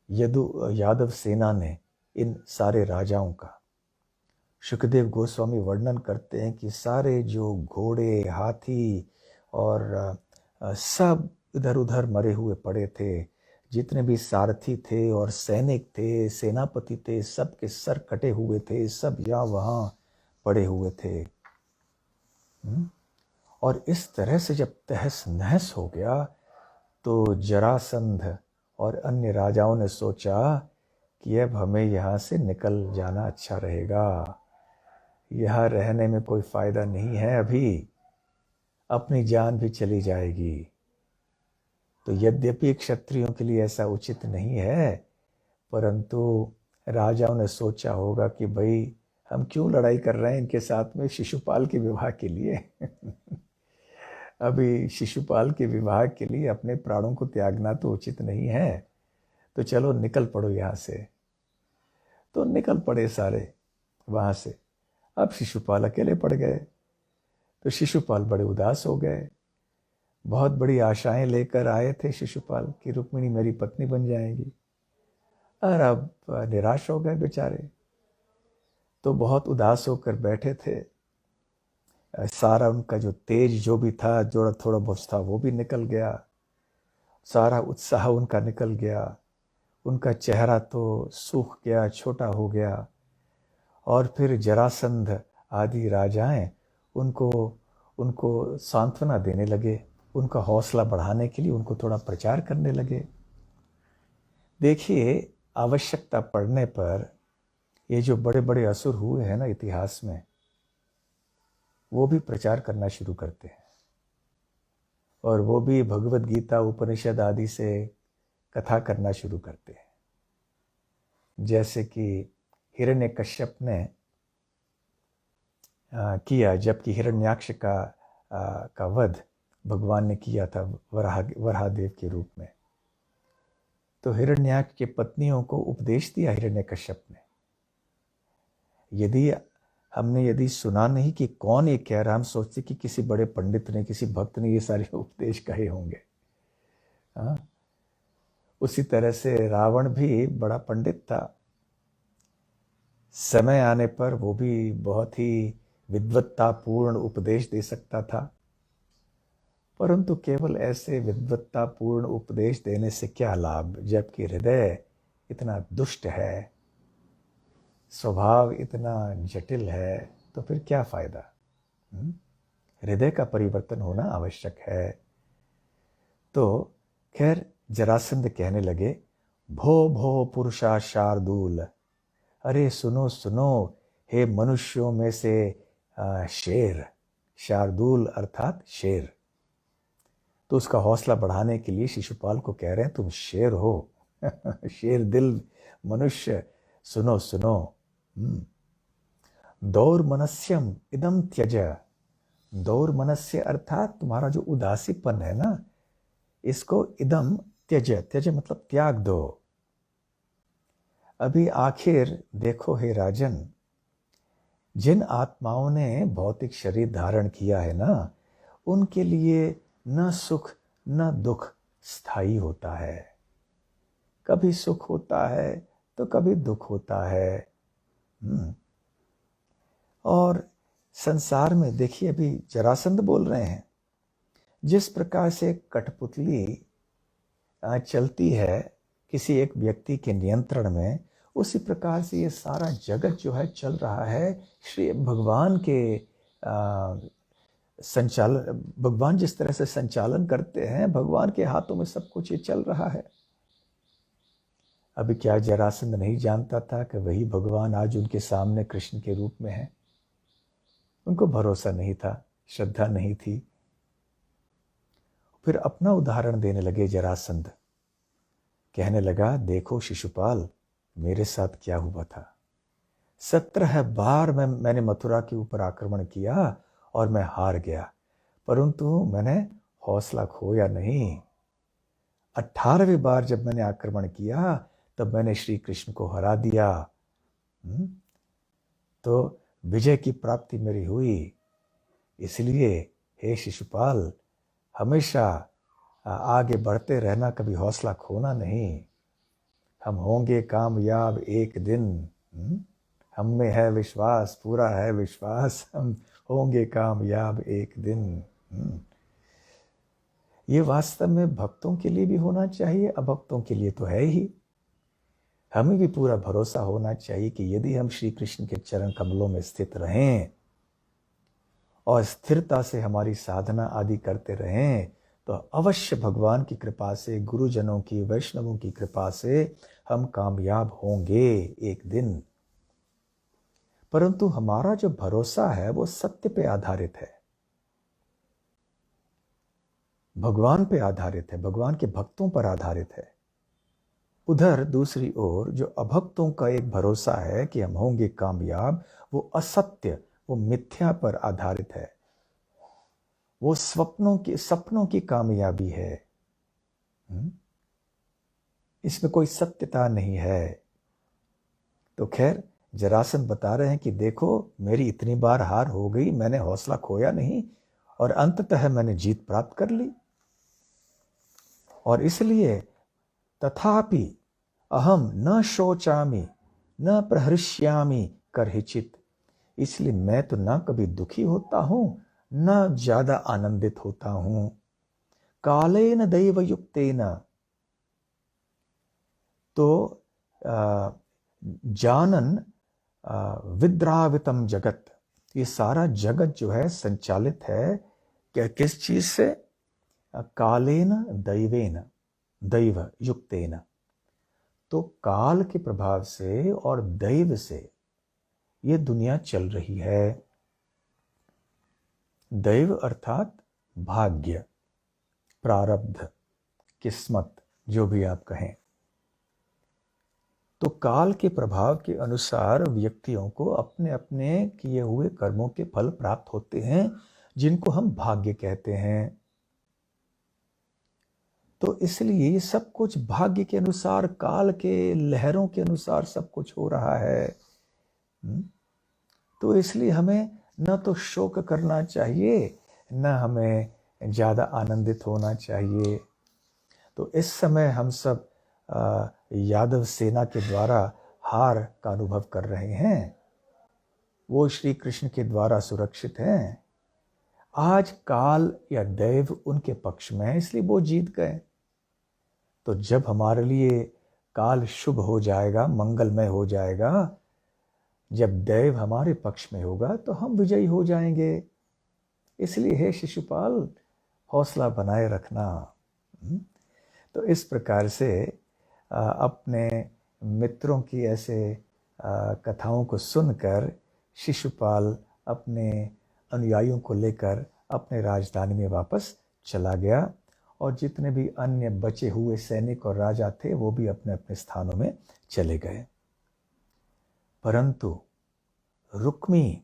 यादव सेना ने इन सारे राजाओं का। सुखदेव गोस्वामी वर्णन करते हैं कि सारे जो घोड़े, हाथी और सब इधर उधर मरे हुए पड़े थे, जितने भी सारथी थे और सैनिक थे, सेनापति थे, सब के सर कटे हुए थे, सब यहाँ वहाँ पड़े हुए थे। और इस तरह से जब तहस नहस हो गया, तो जरासंध और अन्य राजाओं ने सोचा कि अब हमें यहाँ से निकल जाना अच्छा रहेगा। यहाँ रहने में कोई फायदा नहीं है, अभी अपनी जान भी चली जाएगी। तो यद्यपि क्षत्रियों के लिए ऐसा उचित नहीं है, परंतु राजाओं ने सोचा होगा कि भाई हम क्यों लड़ाई कर रहे हैं इनके साथ में शिशुपाल के विवाह के लिए। अभी शिशुपाल के विवाह के लिए अपने प्राणों को त्यागना तो उचित नहीं है, तो चलो निकल पड़ो यहाँ से। तो निकल पड़े सारे वहाँ से। अब शिशुपाल अकेले पड़ गए। तो शिशुपाल बड़े उदास हो गए। बहुत बड़ी आशाएं लेकर आए थे शिशुपाल कि रुक्मिणी मेरी पत्नी बन जाएगी, और अब निराश हो गए बेचारे। तो बहुत उदास होकर बैठे थे। सारा उनका जो तेज जो भी था, जो थोड़ा बहुत था, वो भी निकल गया। सारा उत्साह उनका निकल गया। उनका चेहरा तो सूख गया, छोटा हो गया। और फिर जरासंध आदि राजाएं उनको सांत्वना देने लगे, उनका हौसला बढ़ाने के लिए उनको थोड़ा प्रचार करने लगे। देखिए, आवश्यकता पड़ने पर ये जो बड़े बड़े असुर हुए हैं ना इतिहास में, वो भी प्रचार करना शुरू करते हैं, और वो भी भगवत गीता उपनिषद आदि से कथा करना शुरू करते हैं। जैसे कि हिरण्यकश्यप ने किया, जबकि हिरण्याक्ष का वध भगवान ने किया था वराहदेव के रूप में। तो हिरण्याक्ष की पत्नियों को उपदेश दिया हिरण्यकश्यप ने। यदि सुना नहीं कि कौन ये कह रहा, हम सोचते कि किसी बड़े पंडित ने, किसी भक्त ने ये सारे उपदेश कहे होंगे। उसी तरह से रावण भी बड़ा पंडित था। समय आने पर वो भी बहुत ही विद्वत्तापूर्ण उपदेश दे सकता था, परंतु केवल ऐसे विद्वत्तापूर्ण उपदेश देने से क्या लाभ, जबकि हृदय इतना दुष्ट है, स्वभाव इतना जटिल है, तो फिर क्या फायदा। हृदय का परिवर्तन होना आवश्यक है। तो खैर जरासंध कहने लगे, भो भो पुरुषा शार्दूल, अरे सुनो सुनो हे मनुष्यों में से शेर। शार्दूल अर्थात शेर। तो उसका हौसला बढ़ाने के लिए शिशुपाल को कह रहे हैं, तुम शेर हो। शेर दिल मनुष्य, सुनो सुनो। दौर मनस्यम इदम त्यज। दौर मनस्य अर्थात तुम्हारा जो उदासीपन है ना, इसको इदम त्यज, त्यज मतलब त्याग दो। अभी आखिर देखो हे राजन, जिन आत्माओं ने भौतिक शरीर धारण किया है ना, उनके लिए न सुख न दुख स्थायी होता है। कभी सुख होता है तो कभी दुख होता है। और संसार में देखिए, अभी जरासंध बोल रहे हैं, जिस प्रकार से कठपुतली चलती है किसी एक व्यक्ति के नियंत्रण में, उसी प्रकार से ये सारा जगत जो है चल रहा है श्री भगवान के संचालन। भगवान जिस तरह से संचालन करते हैं, भगवान के हाथों में सब कुछ ये चल रहा है। अभी क्या जरासंध नहीं जानता था कि वही भगवान आज उनके सामने कृष्ण के रूप में है? उनको भरोसा नहीं था, श्रद्धा नहीं थी। फिर अपना उदाहरण देने लगे जरासंध। कहने लगा, देखो शिशुपाल, मेरे साथ क्या हुआ था। 17 बार मैंने मथुरा के ऊपर आक्रमण किया और मैं हार गया, परंतु मैंने हौसला खोया नहीं। 18वीं बार जब मैंने आक्रमण किया, तब मैंने श्री कृष्ण को हरा दिया। तो विजय की प्राप्ति मेरी हुई। इसलिए हे शिशुपाल, हमेशा आगे बढ़ते रहना, कभी हौसला खोना नहीं। हम होंगे कामयाब एक दिन। हम में है विश्वास, पूरा है विश्वास, हम होंगे कामयाब एक दिन। ये वास्तव में भक्तों के लिए भी होना चाहिए, अभक्तों के लिए तो है ही। हमें भी पूरा भरोसा होना चाहिए कि यदि हम श्री कृष्ण के चरण कमलों में स्थित रहें और स्थिरता से हमारी साधना आदि करते रहें, तो अवश्य भगवान की कृपा से, गुरुजनों की, वैष्णवों की कृपा से हम कामयाब होंगे एक दिन। परंतु हमारा जो भरोसा है वो सत्य पे आधारित है, भगवान पे आधारित है, भगवान के भक्तों पर आधारित है। उधर दूसरी ओर जो अभक्तों का एक भरोसा है कि हम होंगे कामयाब, वो असत्य, वो मिथ्या पर आधारित है, वो सपनों की कामयाबी है। इसमें कोई सत्यता नहीं है। तो खैर जरासंध बता रहे हैं कि देखो मेरी इतनी बार हार हो गई, मैंने हौसला खोया नहीं और अंततः मैंने जीत प्राप्त कर ली। और इसलिए तथापि अहम न शोचामि न प्रहृष्यामि करहिचित, इसलिए मैं तो ना कभी दुखी होता हूं न ज्यादा आनंदित होता हूं। कालेन दैव युक्तेन, तो जानन विद्रावितम जगत, ये सारा जगत जो है संचालित है क्या, किस चीज से? कालेन दैवेन, दैव युक्तेन, तो काल के प्रभाव से और दैव से ये दुनिया चल रही है। दैव अर्थात भाग्य, प्रारब्ध, किस्मत, जो भी आप कहें। तो काल के प्रभाव के अनुसार व्यक्तियों को अपने अपने किए हुए कर्मों के फल प्राप्त होते हैं, जिनको हम भाग्य कहते हैं। तो इसलिए ये सब कुछ भाग्य के अनुसार, काल के लहरों के अनुसार सब कुछ हो रहा है। तो इसलिए हमें न तो शोक करना चाहिए, न हमें ज्यादा आनंदित होना चाहिए। तो इस समय हम सब यादव सेना के द्वारा हार का अनुभव कर रहे हैं, वो श्री कृष्ण के द्वारा सुरक्षित हैं। आज काल या दैव उनके पक्ष में है, इसलिए वो जीत गए। तो जब हमारे लिए काल शुभ हो जाएगा, मंगलमय हो जाएगा, जब दैव हमारे पक्ष में होगा तो हम विजयी हो जाएंगे। इसलिए हे शिशुपाल, हौसला बनाए रखना। तो इस प्रकार से अपने मित्रों की ऐसे कथाओं को सुनकर शिशुपाल अपने अनुयायियों को लेकर अपने राजधानी में वापस चला गया, और जितने भी अन्य बचे हुए सैनिक और राजा थे वो भी अपने अपने स्थानों में चले गए। परंतु रुक्मी,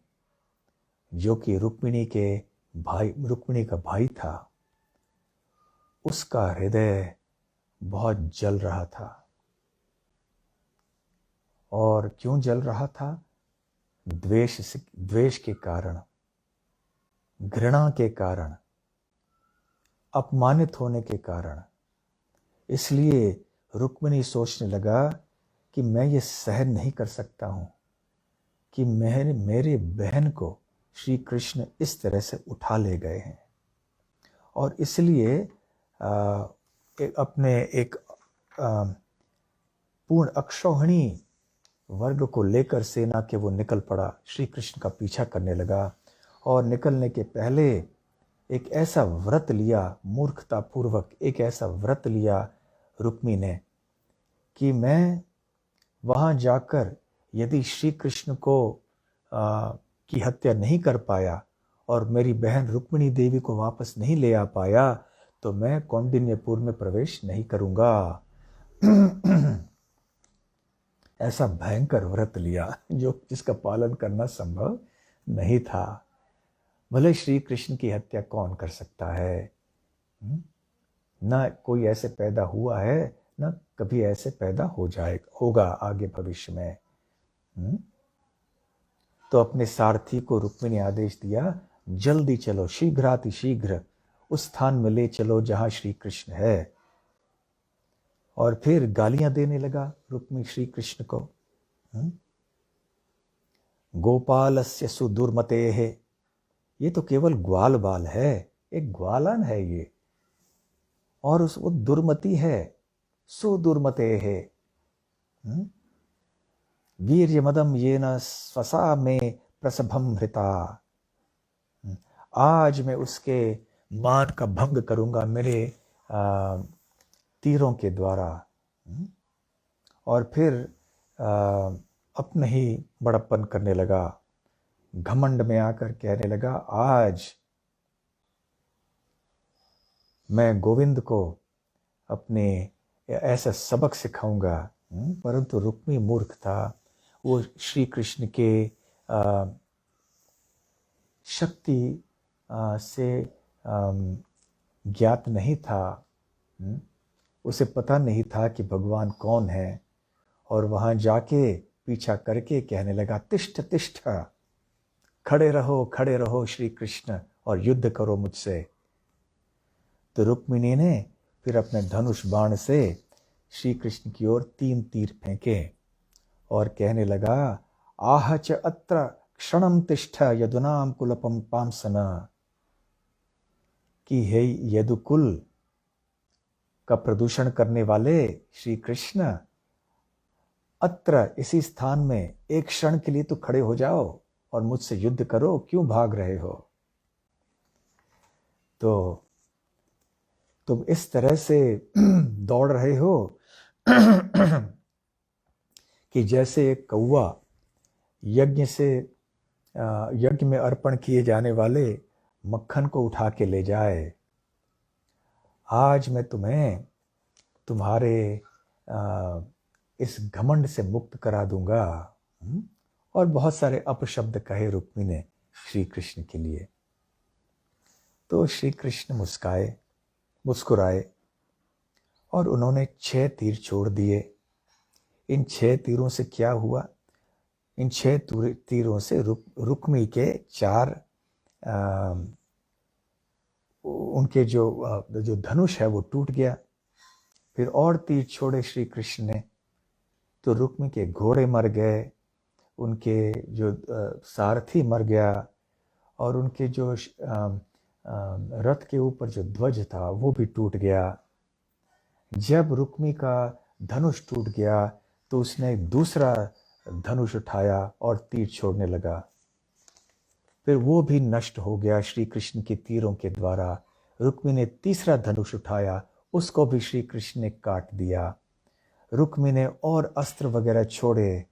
जो कि रुक्मिणी का भाई था, उसका हृदय बहुत जल रहा था। और क्यों जल रहा था? द्वेष के कारण, घृणा के कारण, अपमानित होने के कारण। इसलिए रुक्मिणी सोचने लगा कि मैं ये सहन नहीं कर सकता हूं कि मेरे बहन को श्री कृष्ण इस तरह से उठा ले गए हैं। और इसलिए अपने एक पूर्ण अक्षौहिणी वर्ग को लेकर सेना के वो निकल पड़ा, श्री कृष्ण का पीछा करने लगा। और निकलने के पहले एक ऐसा व्रत लिया, मूर्खतापूर्वक एक ऐसा व्रत लिया रुक्मी ने, कि मैं वहां जाकर यदि श्री कृष्ण को की हत्या नहीं कर पाया और मेरी बहन रुक्मिणी देवी को वापस नहीं ले आ पाया, तो मैं कौंडिन्यपुर में प्रवेश नहीं करूंगा। ऐसा भयंकर व्रत लिया जिसका पालन करना संभव नहीं था। भले श्री कृष्ण की हत्या कौन कर सकता है? ना कोई ऐसे पैदा हुआ है, ना कभी ऐसे पैदा होगा आगे भविष्य में। तो अपने सारथी को रुक्मिणी आदेश दिया, जल्दी चलो, शीघ्राति शीघ्र उस स्थान में ले चलो जहां श्री कृष्ण है। और फिर गालियां देने लगा रुक्मी श्री कृष्ण को। गोपालस्य सुदुर्मते है, ये तो केवल ग्वाल बाल है, एक ग्वालन है ये, और वो दुर्मति है, सुदुर्मते है। वीर्यमदम ये न स्वसा में प्रसभम हृता, आज मैं उसके मान का भंग करूंगा मेरे तीरों के द्वारा। और फिर अपना ही बड़प्पन करने लगा, घमंड में आकर कहने लगा, आज मैं गोविंद को अपने ऐसा सबक सिखाऊंगा। परंतु रुक्मी मूर्ख था, वो श्री कृष्ण के शक्ति से ज्ञात नहीं था। उसे पता नहीं था कि भगवान कौन है, और वहां जाके पीछा करके कहने लगा, तिष्ठ तिष्ठ, खड़े रहो श्री कृष्ण और युद्ध करो मुझसे। तो रुक्मिणी ने फिर अपने धनुष बाण से श्री कृष्ण की ओर 3 तीर फेंके और कहने लगा, आह च अत्र क्षणम तिष्ठ यदुनाम कुलपम पांसना, कि हे यदुकुल का प्रदूषण करने वाले श्री कृष्ण, अत्र इसी स्थान में एक क्षण के लिए तो खड़े हो जाओ और मुझसे युद्ध करो, क्यों भाग रहे हो? तो तुम इस तरह से दौड़ रहे हो कि जैसे एक कौवा यज्ञ में अर्पण किए जाने वाले मक्खन को उठा के ले जाए। आज मैं तुम्हें तुम्हारे इस घमंड से मुक्त करा दूंगा। और बहुत सारे अपशब्द कहे रुक्मी ने श्री कृष्ण के लिए। तो श्री कृष्ण मुस्कुराए और उन्होंने 6 तीर छोड़ दिए। इन 6 तीरों से क्या हुआ? इन 6 तीरों से रुक्मी के 4 उनके जो धनुष है वो टूट गया। फिर और तीर छोड़े श्री कृष्ण ने, तो रुक्मी के घोड़े मर गए, उनके जो सारथी मर गया, और उनके जो रथ के ऊपर जो ध्वज था वो भी टूट गया। जब रुक्मी का धनुष टूट गया तो उसने दूसरा धनुष उठाया और तीर छोड़ने लगा, फिर वो भी नष्ट हो गया श्री कृष्ण के तीरों के द्वारा। रुक्मी ने तीसरा धनुष उठाया, उसको भी श्री कृष्ण ने काट दिया। रुक्मी ने और अस्त्र वगैरह छोड़े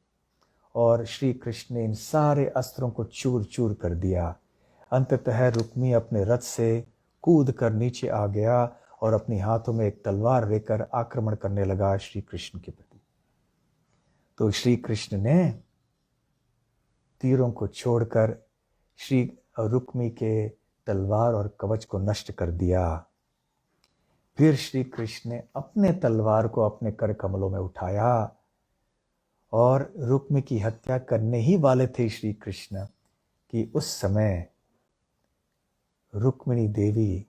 और श्री कृष्ण ने इन सारे अस्त्रों को चूर चूर कर दिया। अंततः रुक्मी अपने रथ से कूद कर नीचे आ गया और अपने हाथों में एक तलवार लेकर आक्रमण करने लगा श्री कृष्ण के प्रति। तो श्री कृष्ण ने तीरों को छोड़कर श्री रुक्मी के तलवार और कवच को नष्ट कर दिया। फिर श्री कृष्ण ने अपने तलवार को अपने कर कमलों में उठाया और रुक्मी की हत्या करने ही वाले थे श्री कृष्ण कि उस समय रुक्मिणी देवी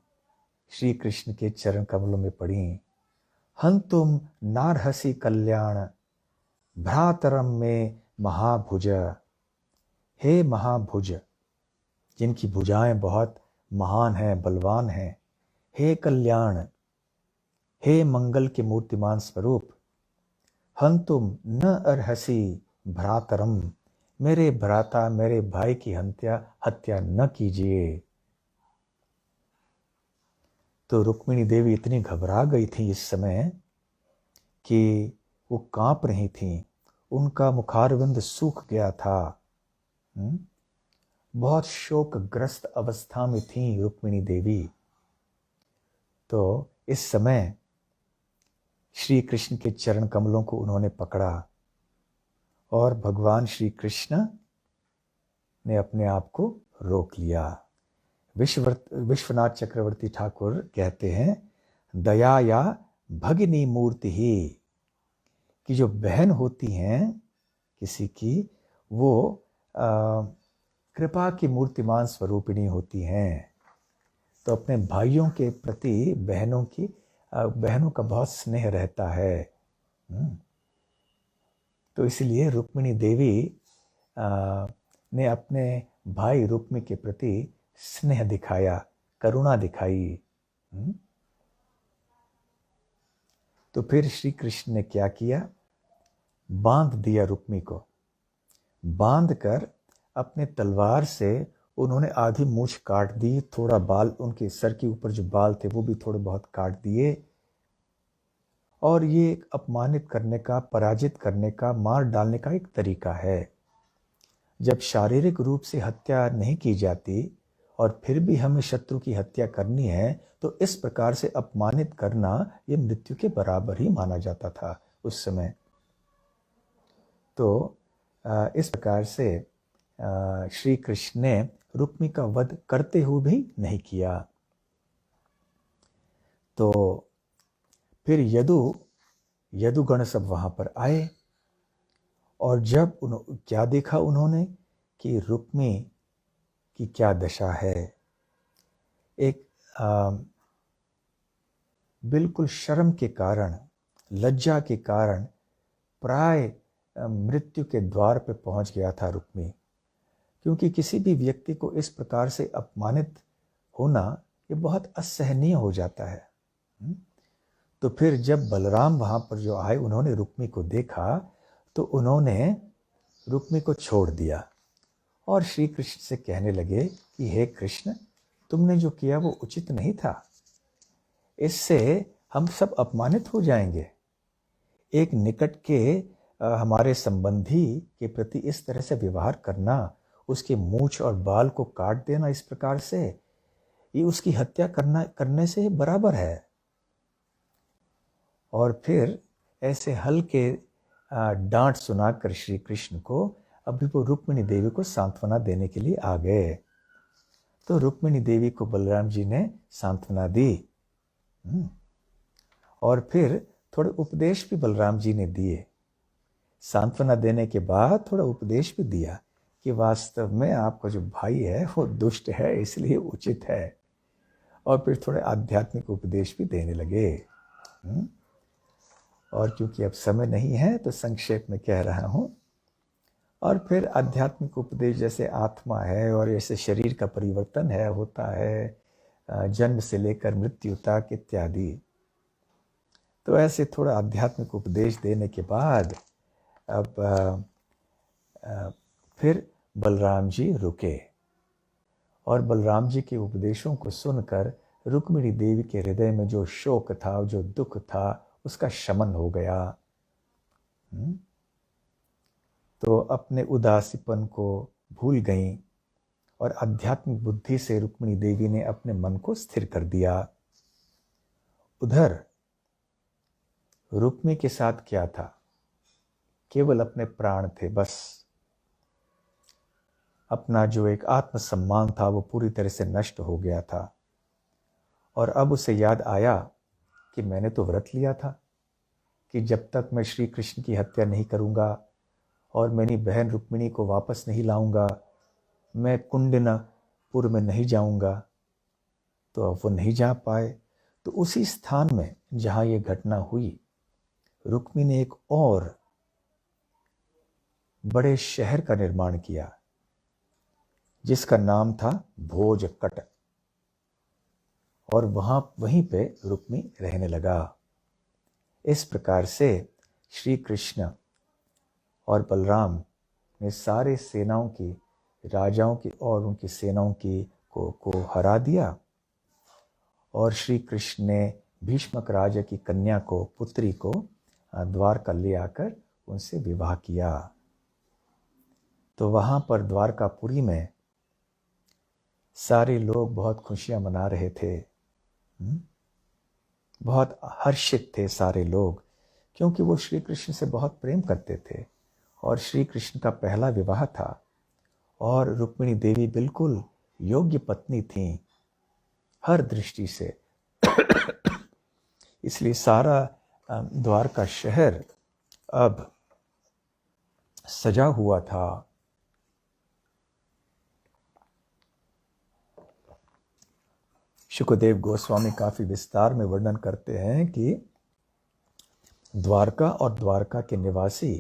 श्री कृष्ण के चरण कमलों में पड़ी। हंतुम नारहसी कल्याण भ्रातरम में महाभुज, हे महाभुज, जिनकी भुजाएं बहुत महान हैं, बलवान हैं, हे कल्याण, हे मंगल के मूर्तिमान स्वरूप, हंतुम न अर्हसी भ्रातरम, मेरे भ्राता मेरे भाई की हत्या न कीजिए। तो रुक्मिणी देवी इतनी घबरा गई थी इस समय कि वो कांप रही थी, उनका मुखारविंद सूख गया था। बहुत शोकग्रस्त अवस्था में थी रुक्मिणी देवी। तो इस समय श्री कृष्ण के चरण कमलों को उन्होंने पकड़ा और भगवान श्री कृष्ण ने अपने आप को रोक लिया। विश्वनाथ चक्रवर्ती ठाकुर कहते हैं, दया या भगिनी मूर्ति ही, कि जो बहन होती हैं किसी की, वो कृपा की मूर्तिमान स्वरूपिणी होती हैं। तो अपने भाइयों के प्रति बहनों का बहुत स्नेह रहता है। तो इसलिए रुक्मिणी देवी ने अपने भाई रुक्मी के प्रति स्नेह दिखाया, करुणा दिखाई। तो फिर श्री कृष्ण ने क्या किया? बांध दिया रुक्मी को। बांध कर अपने तलवार से उन्होंने आधी मूछ काट दी, थोड़ा बाल, उनके सर के ऊपर जो बाल थे वो भी थोड़े बहुत काट दिए, और ये एक अपमानित करने का, पराजित करने का, मार डालने का एक तरीका है। जब शारीरिक रूप से हत्या नहीं की जाती और फिर भी हमें शत्रु की हत्या करनी है, तो इस प्रकार से अपमानित करना ये मृत्यु के बराबर ही माना जाता था उस समय। तो इस प्रकार से श्री कृष्ण ने रुक्मी का वध करते हुए भी नहीं किया। तो फिर यदुगण सब वहां पर आए और जब क्या देखा उन्होंने कि रुक्मी की क्या दशा है। एक बिल्कुल शर्म के कारण, लज्जा के कारण प्राय मृत्यु के द्वार पे पहुंच गया था रुक्मी। क्योंकि किसी भी व्यक्ति को इस प्रकार से अपमानित होना ये बहुत असहनीय हो जाता है। तो फिर जब बलराम वहां पर जो आए, उन्होंने रुक्मी को देखा तो उन्होंने रुक्मी को छोड़ दिया और श्री कृष्ण से कहने लगे कि हे कृष्ण, तुमने जो किया वो उचित नहीं था, इससे हम सब अपमानित हो जाएंगे। एक निकट के हमारे संबंधी के प्रति इस तरह से व्यवहार करना, उसके मूंछ और बाल को काट देना इस प्रकार से, ये उसकी हत्या करने से बराबर है। और फिर ऐसे हल्के डांट सुनाकर श्री कृष्ण को अभी वो रुक्मिणी देवी को सांत्वना देने के लिए आ गए। तो रुक्मिणी देवी को बलराम जी ने सांत्वना दी और फिर थोड़े उपदेश भी बलराम जी ने दिए। सांत्वना देने के बाद थोड़ा उपदेश भी दिया कि वास्तव में आपका जो भाई है वो दुष्ट है, इसलिए उचित है। और फिर थोड़े आध्यात्मिक उपदेश भी देने लगे। और क्योंकि अब समय नहीं है तो संक्षेप में कह रहा हूं। और फिर आध्यात्मिक उपदेश जैसे आत्मा है और जैसे शरीर का परिवर्तन है, होता है जन्म से लेकर मृत्यु तक इत्यादि। तो ऐसे थोड़ा आध्यात्मिक उपदेश देने के बाद अब फिर बलराम जी रुके और बलराम जी के उपदेशों को सुनकर रुक्मिणी देवी के हृदय में जो शोक था, जो दुख था, उसका शमन हो गया। तो अपने उदासीपन को भूल गईं और आध्यात्मिक बुद्धि से रुक्मिणी देवी ने अपने मन को स्थिर कर दिया। उधर रुक्मी के साथ क्या था? केवल अपने प्राण थे बस। अपना जो एक आत्मसम्मान था वो पूरी तरह से नष्ट हो गया था। और अब उसे याद आया कि मैंने तो व्रत लिया था कि जब तक मैं श्री कृष्ण की हत्या नहीं करूंगा और मेरी बहन रुक्मिणी को वापस नहीं लाऊंगा, मैं कुंडनपुर में नहीं जाऊंगा। तो अब वो नहीं जा पाए। तो उसी स्थान में जहां ये घटना हुई, रुक्मी ने एक और बड़े शहर का निर्माण किया जिसका नाम था भोजकट। और वहीं पे रुक्मी रहने लगा। इस प्रकार से श्री कृष्ण और बलराम ने सारे सेनाओं की, राजाओं की और उनकी सेनाओं की को हरा दिया। और श्री कृष्ण ने भीष्मक राजा की कन्या को, पुत्री को द्वारका ले आकर उनसे विवाह किया। तो वहां पर द्वारकापुरी में सारे लोग बहुत खुशियां मना रहे थे। बहुत हर्षित थे सारे लोग, क्योंकि वो श्री कृष्ण से बहुत प्रेम करते थे और श्री कृष्ण का पहला विवाह था और रुक्मिणी देवी बिल्कुल योग्य पत्नी थी हर दृष्टि से। इसलिए सारा द्वारका शहर अब सजा हुआ था। शुकदेव गोस्वामी काफी विस्तार में वर्णन करते हैं कि द्वारका और द्वारका के निवासी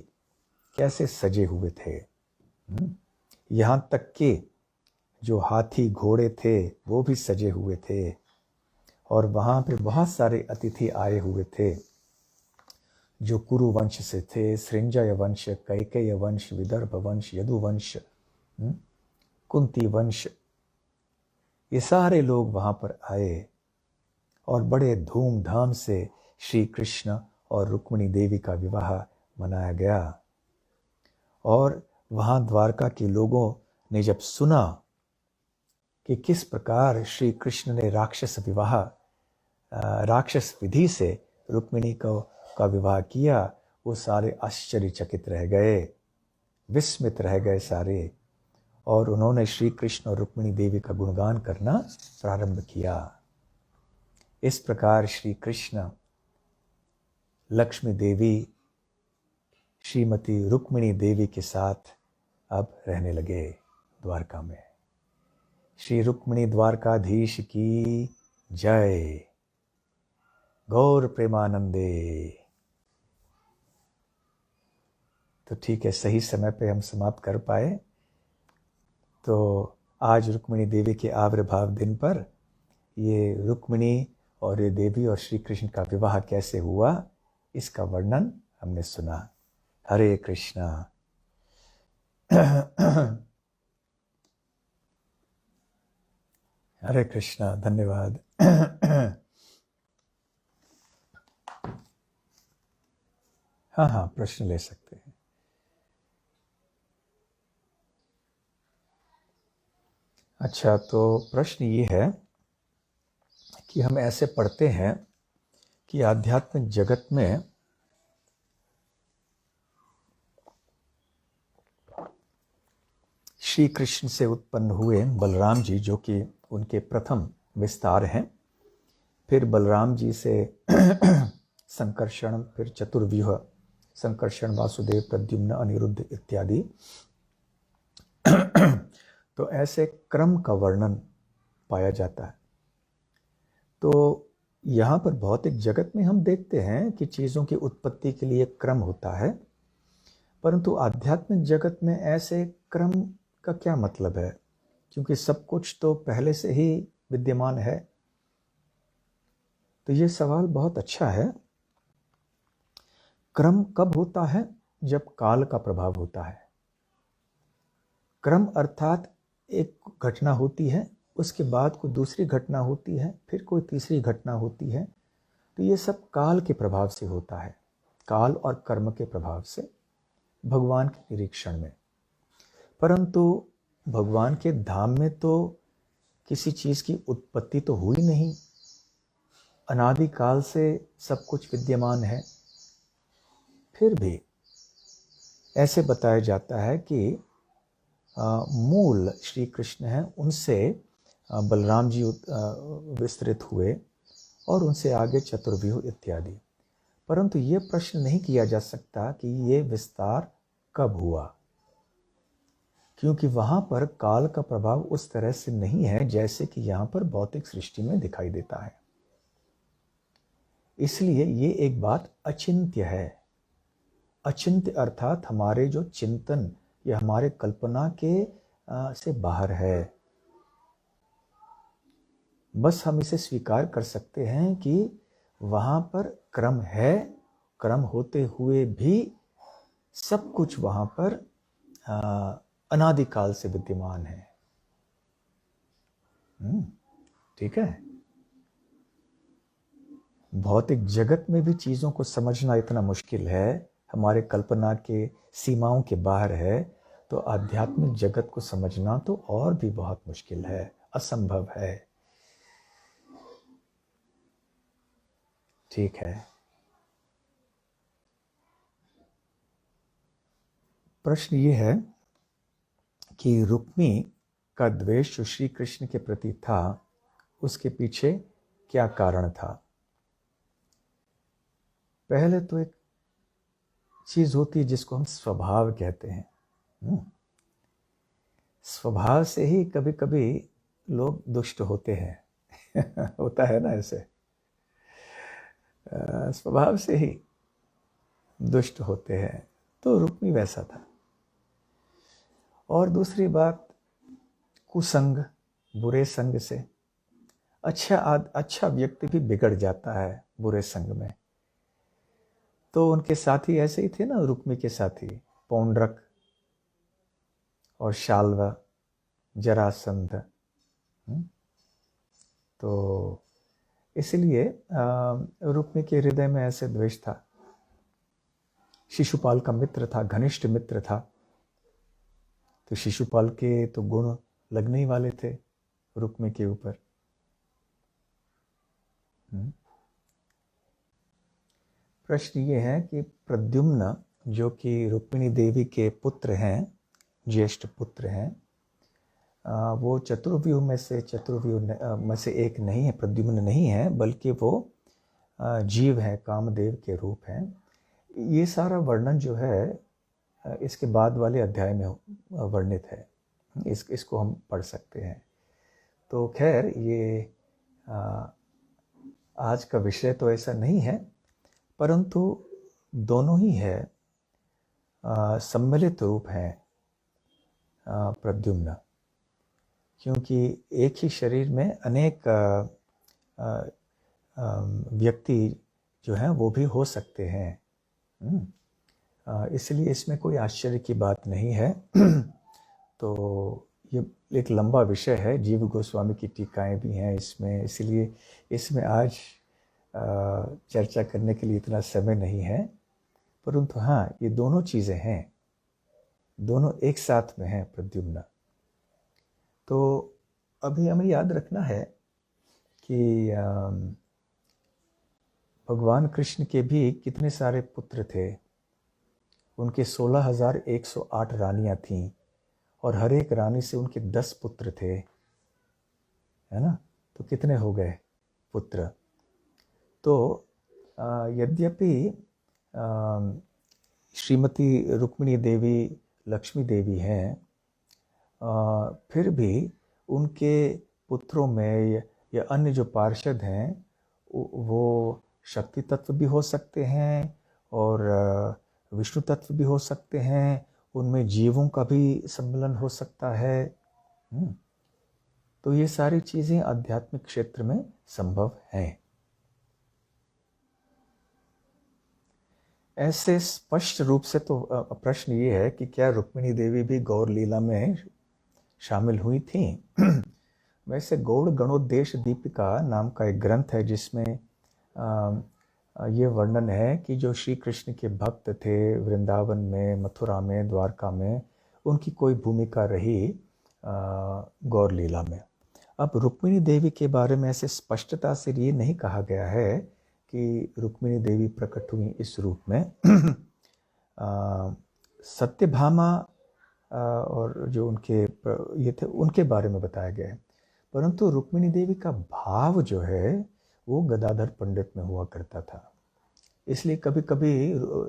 कैसे सजे हुए थे। यहां तक कि जो हाथी घोड़े थे वो भी सजे हुए थे और वहां पे बहुत सारे अतिथि आए हुए थे जो कुरु वंश से थे, सृंजय वंश, कैकेय वंश, विदर्भ वंश, यदु वंश, कुंती वंश, ये सारे लोग वहां पर आए और बड़े धूमधाम से श्री कृष्ण और रुक्मिणी देवी का विवाह मनाया गया। और वहाँ द्वारका के लोगों ने जब सुना कि किस प्रकार श्री कृष्ण ने राक्षस विधि से रुक्मिणी का विवाह किया, वो सारे आश्चर्यचकित रह गए, विस्मित रह गए सारे। और उन्होंने श्री कृष्ण और रुक्मिणी देवी का गुणगान करना प्रारंभ किया। इस प्रकार श्री कृष्ण लक्ष्मी देवी श्रीमती रुक्मिणी देवी के साथ अब रहने लगे द्वारका में। श्री रुक्मिणी द्वारकाधीश की जय। गौर प्रेमानंदे। तो ठीक है, सही समय पे हम समाप्त कर पाए। तो आज रुक्मिणी देवी के आविर्भाव दिन पर ये रुक्मिणी और ये देवी और श्री कृष्ण का विवाह कैसे हुआ, इसका वर्णन हमने सुना। हरे कृष्णा। हरे कृष्णा। धन्यवाद। हाँ, प्रश्न ले सकते हैं। अच्छा, तो प्रश्न ये है कि हम ऐसे पढ़ते हैं कि आध्यात्मिक जगत में श्री कृष्ण से उत्पन्न हुए बलराम जी, जो कि उनके प्रथम विस्तार हैं। फिर बलराम जी से संकर्षण, फिर चतुर्व्यूह, संकर्षण, वासुदेव, प्रद्युम्न, अनिरुद्ध इत्यादि। तो ऐसे क्रम का वर्णन पाया जाता है। तो यहाँ पर भौतिक जगत में हम देखते हैं कि चीज़ों की उत्पत्ति के लिए क्रम होता है, परंतु आध्यात्मिक जगत में ऐसे क्रम का क्या मतलब है, क्योंकि सब कुछ तो पहले से ही विद्यमान है। तो ये सवाल बहुत अच्छा है। क्रम कब होता है? जब काल का प्रभाव होता है। क्रम अर्थात एक घटना होती है, उसके बाद कोई दूसरी घटना होती है, फिर कोई तीसरी घटना होती है। तो ये सब काल के प्रभाव से होता है, काल और कर्म के प्रभाव से, भगवान के निरीक्षण में। परंतु भगवान के धाम में तो किसी चीज़ की उत्पत्ति तो हुई नहीं, अनादिकाल से सब कुछ विद्यमान है। फिर भी ऐसे बताया जाता है कि मूल श्री कृष्ण हैं, उनसे बलराम जी विस्तृत हुए और उनसे आगे चतुर्व्यूह इत्यादि। परंतु ये प्रश्न नहीं किया जा सकता कि ये विस्तार कब हुआ, क्योंकि वहाँ पर काल का प्रभाव उस तरह से नहीं है जैसे कि यहाँ पर भौतिक सृष्टि में दिखाई देता है। इसलिए ये एक बात अचिंत्य है। अचिंत्य अर्थात हमारे जो चिंतन या हमारे कल्पना के से बाहर है। बस हम इसे स्वीकार कर सकते हैं कि वहाँ पर क्रम है, क्रम होते हुए भी सब कुछ वहाँ पर अनादिकाल से विद्यमान है। ठीक है। भौतिक जगत में भी चीज़ों को समझना इतना मुश्किल है, हमारे कल्पना के सीमाओं के बाहर है, तो आध्यात्मिक जगत को समझना तो और भी बहुत मुश्किल है, असंभव है। ठीक है। प्रश्न ये है कि रुक्मी का द्वेष जो श्री कृष्ण के प्रति था, उसके पीछे क्या कारण था? पहले तो एक चीज होती है जिसको हम स्वभाव कहते हैं। स्वभाव से ही कभी कभी लोग दुष्ट होते हैं। होता है ना ऐसे, स्वभाव से ही दुष्ट होते हैं। तो रुक्मी वैसा था। और दूसरी बात, कुसंग, बुरे संग से अच्छा व्यक्ति भी बिगड़ जाता है बुरे संग में। तो उनके साथी ऐसे ही थे ना, रुक्मी के साथी पौंड्रक और शाल्व, जरासंध। तो इसलिए रुक्मी के हृदय में ऐसे द्वेष था। शिशुपाल का मित्र था, घनिष्ठ मित्र था, तो शिशुपाल के तो गुण लगने ही वाले थे रुक्मी के ऊपर। प्रश्न ये है कि प्रद्युम्न जो कि रुक्मिणी देवी के पुत्र हैं, ज्येष्ठ पुत्र हैं, वो चतुर्व्यूह में से एक नहीं है, प्रद्युम्न नहीं है, बल्कि वो जीव है, कामदेव के रूप हैं। ये सारा वर्णन जो है इसके बाद वाले अध्याय में वर्णित है, इसको हम पढ़ सकते हैं। तो खैर ये आज का विषय तो ऐसा नहीं है, परंतु दोनों ही है, सम्मिलित रूप है प्रद्युम्न, क्योंकि एक ही शरीर में अनेक व्यक्ति जो हैं वो भी हो सकते हैं, इसलिए इसमें कोई आश्चर्य की बात नहीं है। तो ये एक लंबा विषय है, जीव गोस्वामी की टीकाएं भी हैं इसमें, इसलिए इसमें आज चर्चा करने के लिए इतना समय नहीं है, परंतु हाँ, ये दोनों चीज़ें हैं, दोनों एक साथ में हैं प्रद्युम्न। तो अभी हमें याद रखना है कि भगवान कृष्ण के भी कितने सारे पुत्र थे। उनके 16,108 रानियां थीं और हर एक रानी से उनके 10 पुत्र थे, है ना। तो कितने हो गए पुत्र। तो यद्यपि श्रीमती रुक्मिणी देवी लक्ष्मी देवी हैं, फिर भी उनके पुत्रों में या अन्य जो पार्षद हैं वो शक्ति तत्व भी हो सकते हैं और विष्णु तत्व भी हो सकते हैं, उनमें जीवों का भी सम्मिलन हो सकता है। तो ये सारी चीज़ें आध्यात्मिक क्षेत्र में संभव हैं। ऐसे स्पष्ट रूप से तो प्रश्न ये है कि क्या रुक्मिणी देवी भी गौर लीला में शामिल हुई थी। वैसे गौड़ गणोद्देश दीपिका नाम का एक ग्रंथ है जिसमें ये वर्णन है कि जो श्री कृष्ण के भक्त थे वृंदावन में, मथुरा में, द्वारका में, उनकी कोई भूमिका रही गौर लीला में। अब रुक्मिणी देवी के बारे में ऐसे स्पष्टता से ये नहीं कहा गया है कि रुक्मिणी देवी प्रकट हुई इस रूप में। सत्यभामा और जो उनके ये थे उनके बारे में बताया गया है, परंतु रुक्मिणी देवी का भाव जो है वो गदाधर पंडित में हुआ करता था, इसलिए कभी कभी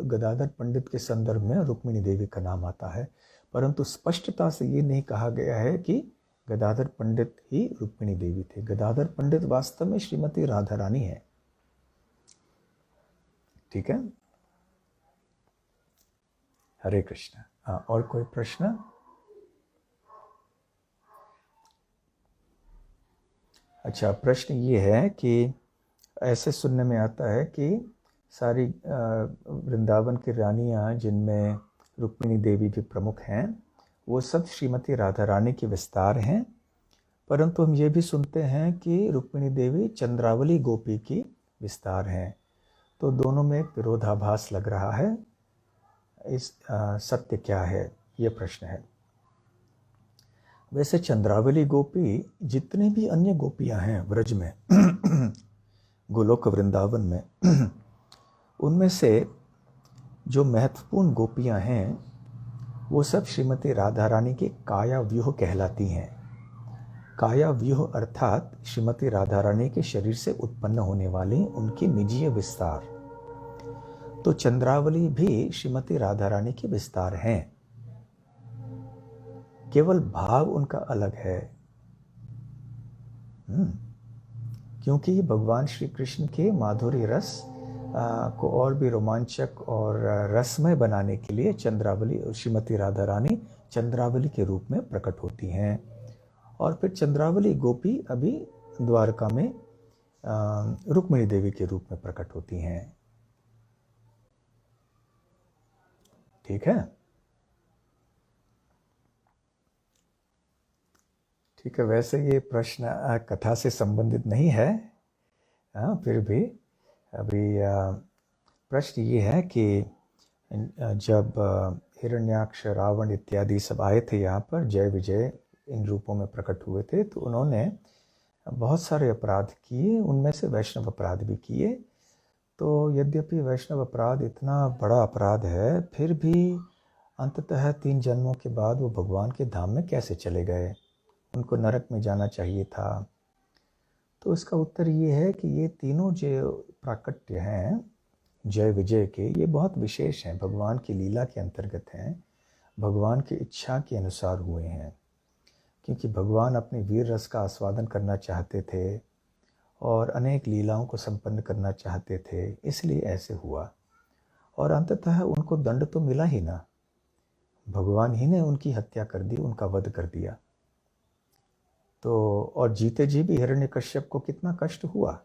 गदाधर पंडित के संदर्भ में रुक्मिणी देवी का नाम आता है, परंतु स्पष्टता से ये नहीं कहा गया है कि गदाधर पंडित ही रुक्मिणी देवी थे। गदाधर पंडित वास्तव में श्रीमती राधा रानी है। ठीक है, हरे कृष्ण। हाँ, और कोई प्रश्न? अच्छा, प्रश्न ये है कि ऐसे सुनने में आता है कि सारी वृंदावन की रानियां जिनमें रुक्मिणी देवी भी प्रमुख हैं वो सब श्रीमती राधा रानी के विस्तार हैं, परंतु हम ये भी सुनते हैं कि रुक्मिणी देवी चंद्रावली गोपी की विस्तार हैं। तो दोनों में एक विरोधाभास लग रहा है। इस सत्य क्या है, ये प्रश्न है। वैसे चंद्रावली गोपी जितने भी अन्य गोपियां हैं व्रज में गोलोक वृंदावन में उनमें से जो महत्वपूर्ण गोपियां हैं वो सब श्रीमती राधा रानी के काया व्यूह कहलाती हैं। काया व्यूह अर्थात श्रीमती राधा रानी के शरीर से उत्पन्न होने वाली उनकी निजीय विस्तार। तो चंद्रावली भी श्रीमती राधा रानी के विस्तार हैं, केवल भाव उनका अलग है। क्योंकि भगवान श्री कृष्ण के माधुर्य रस को और भी रोमांचक और रसमय बनाने के लिए चंद्रावली और श्रीमती राधा रानी चंद्रावली के रूप में प्रकट होती हैं। और फिर चंद्रावली गोपी अभी द्वारका में रुक्मिणी देवी के रूप में प्रकट होती हैं। ठीक है, ठीक है। वैसे ये प्रश्न कथा से संबंधित नहीं है, फिर भी अभी प्रश्न ये है कि जब हिरण्याक्ष, रावण इत्यादि सब आए थे यहाँ पर, जय विजय इन रूपों में प्रकट हुए थे, तो उन्होंने बहुत सारे अपराध किए, उनमें से वैष्णव अपराध भी किए। तो यद्यपि वैष्णव अपराध इतना बड़ा अपराध है, फिर भी अंततः 3 जन्मों के बाद वो भगवान के धाम में कैसे चले गए? उनको नरक में जाना चाहिए था। तो इसका उत्तर ये है कि ये तीनों जो प्राकट्य हैं जय विजय के, ये बहुत विशेष हैं, भगवान की लीला के अंतर्गत हैं, भगवान की इच्छा के अनुसार हुए हैं। क्योंकि भगवान अपने वीर रस का आस्वादन करना चाहते थे और अनेक लीलाओं को संपन्न करना चाहते थे, इसलिए ऐसे हुआ। और अंततः उनको दंड तो मिला ही ना, भगवान ही ने उनकी हत्या कर दी, उनका वध कर दिया। तो और जीते जी भी हिरण्यकश्यप को कितना कष्ट हुआ।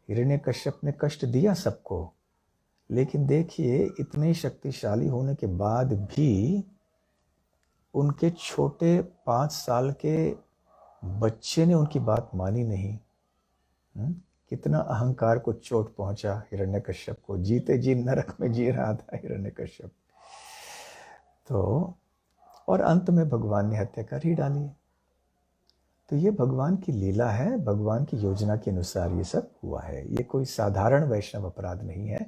हिरण्यकश्यप ने कष्ट दिया सबको, लेकिन देखिए इतने शक्तिशाली होने के बाद भी उनके छोटे 5 साल के बच्चे ने उनकी बात मानी नहीं। कितना अहंकार को चोट पहुंचा हिरण्यकश्यप को, जीते जी नरक में जी रहा था हिरण्यकश्यप। तो और अंत में भगवान ने हत्या कर ही डाली। तो ये भगवान की लीला है, भगवान की योजना के अनुसार ये सब हुआ है। ये कोई साधारण वैष्णव अपराध नहीं है।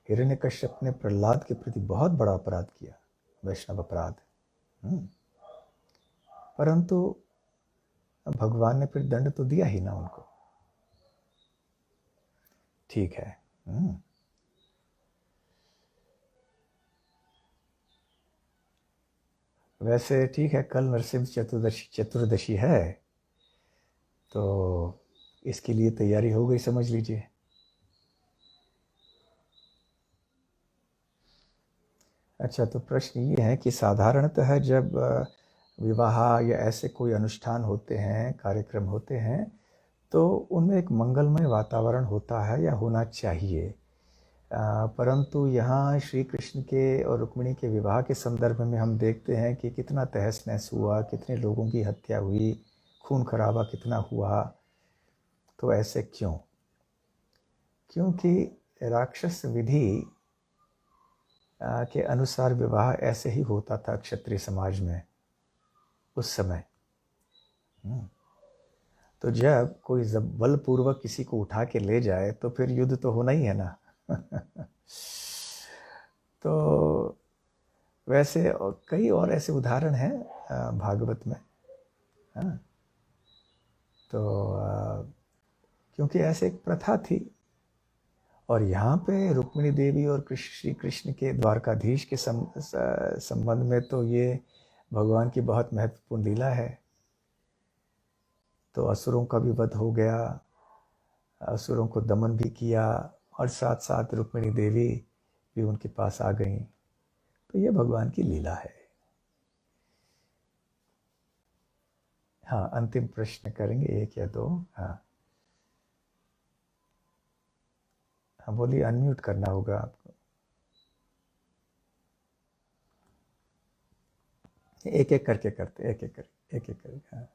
हिरण्यकश्यप ने प्रहलाद के प्रति बहुत बड़ा अपराध किया, वैष्णव अपराध। परंतु भगवान ने फिर दंड तो दिया ही ना उनको। ठीक है। वैसे ठीक है, कल नरसिंह चतुर्दशी है, तो इसके लिए तैयारी हो गई समझ लीजिए। अच्छा, तो प्रश्न ये है कि साधारणतः जब विवाह या ऐसे कोई अनुष्ठान होते हैं, कार्यक्रम होते हैं, तो उनमें एक मंगलमय वातावरण होता है या होना चाहिए। परंतु यहाँ श्री कृष्ण के और रुक्मिणी के विवाह के संदर्भ में हम देखते हैं कि कितना तहस नहस हुआ, कितने लोगों की हत्या हुई, खून खराबा कितना हुआ। तो ऐसे क्यों? क्योंकि राक्षस विधि के अनुसार विवाह ऐसे ही होता था क्षत्रिय समाज में उस समय। तो जब कोई बलपूर्वक किसी को उठा के ले जाए तो फिर युद्ध तो होना ही है ना। तो वैसे कई और ऐसे उदाहरण हैं भागवत में। तो क्योंकि ऐसे एक प्रथा थी, और यहाँ पे रुक्मिणी देवी और श्री कृष्ण के द्वारकाधीश के संबंध में तो ये भगवान की बहुत महत्वपूर्ण लीला है। तो असुरों का भी वध हो गया, असुरों को दमन भी किया, और साथ साथ रुक्मिणी देवी भी उनके पास आ गई। तो ये भगवान की लीला है। हाँ, अंतिम प्रश्न करेंगे, 1 या 2। हाँ हाँ, बोलिए, अनम्यूट करना होगा आपको। एक एक करके करते, एक एक करके। हाँ,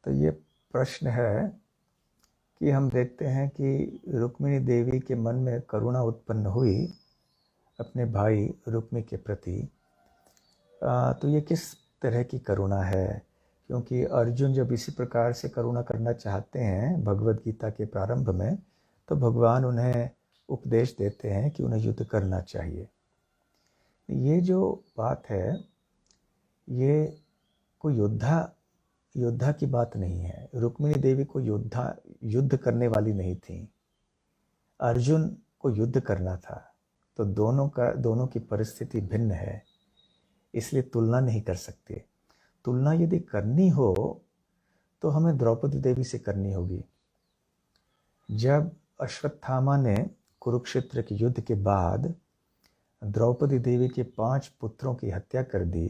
तो ये प्रश्न है कि हम देखते हैं कि रुक्मिणी देवी के मन में करुणा उत्पन्न हुई अपने भाई रुक्मी के प्रति। तो ये किस तरह की करुणा है? क्योंकि अर्जुन जब इसी प्रकार से करुणा करना चाहते हैं भगवद गीता के प्रारंभ में, तो भगवान उन्हें उपदेश देते हैं कि उन्हें युद्ध करना चाहिए। ये जो बात है, ये कोई योद्धा की बात नहीं है। रुक्मिणी देवी को युद्ध करने वाली नहीं थी, अर्जुन को युद्ध करना था। तो दोनों की परिस्थिति भिन्न है, इसलिए तुलना नहीं कर सकते। तुलना यदि करनी हो तो हमें द्रौपदी देवी से करनी होगी। जब अश्वत्थामा ने कुरुक्षेत्र के युद्ध के बाद द्रौपदी देवी के 5 पुत्रों की हत्या कर दी,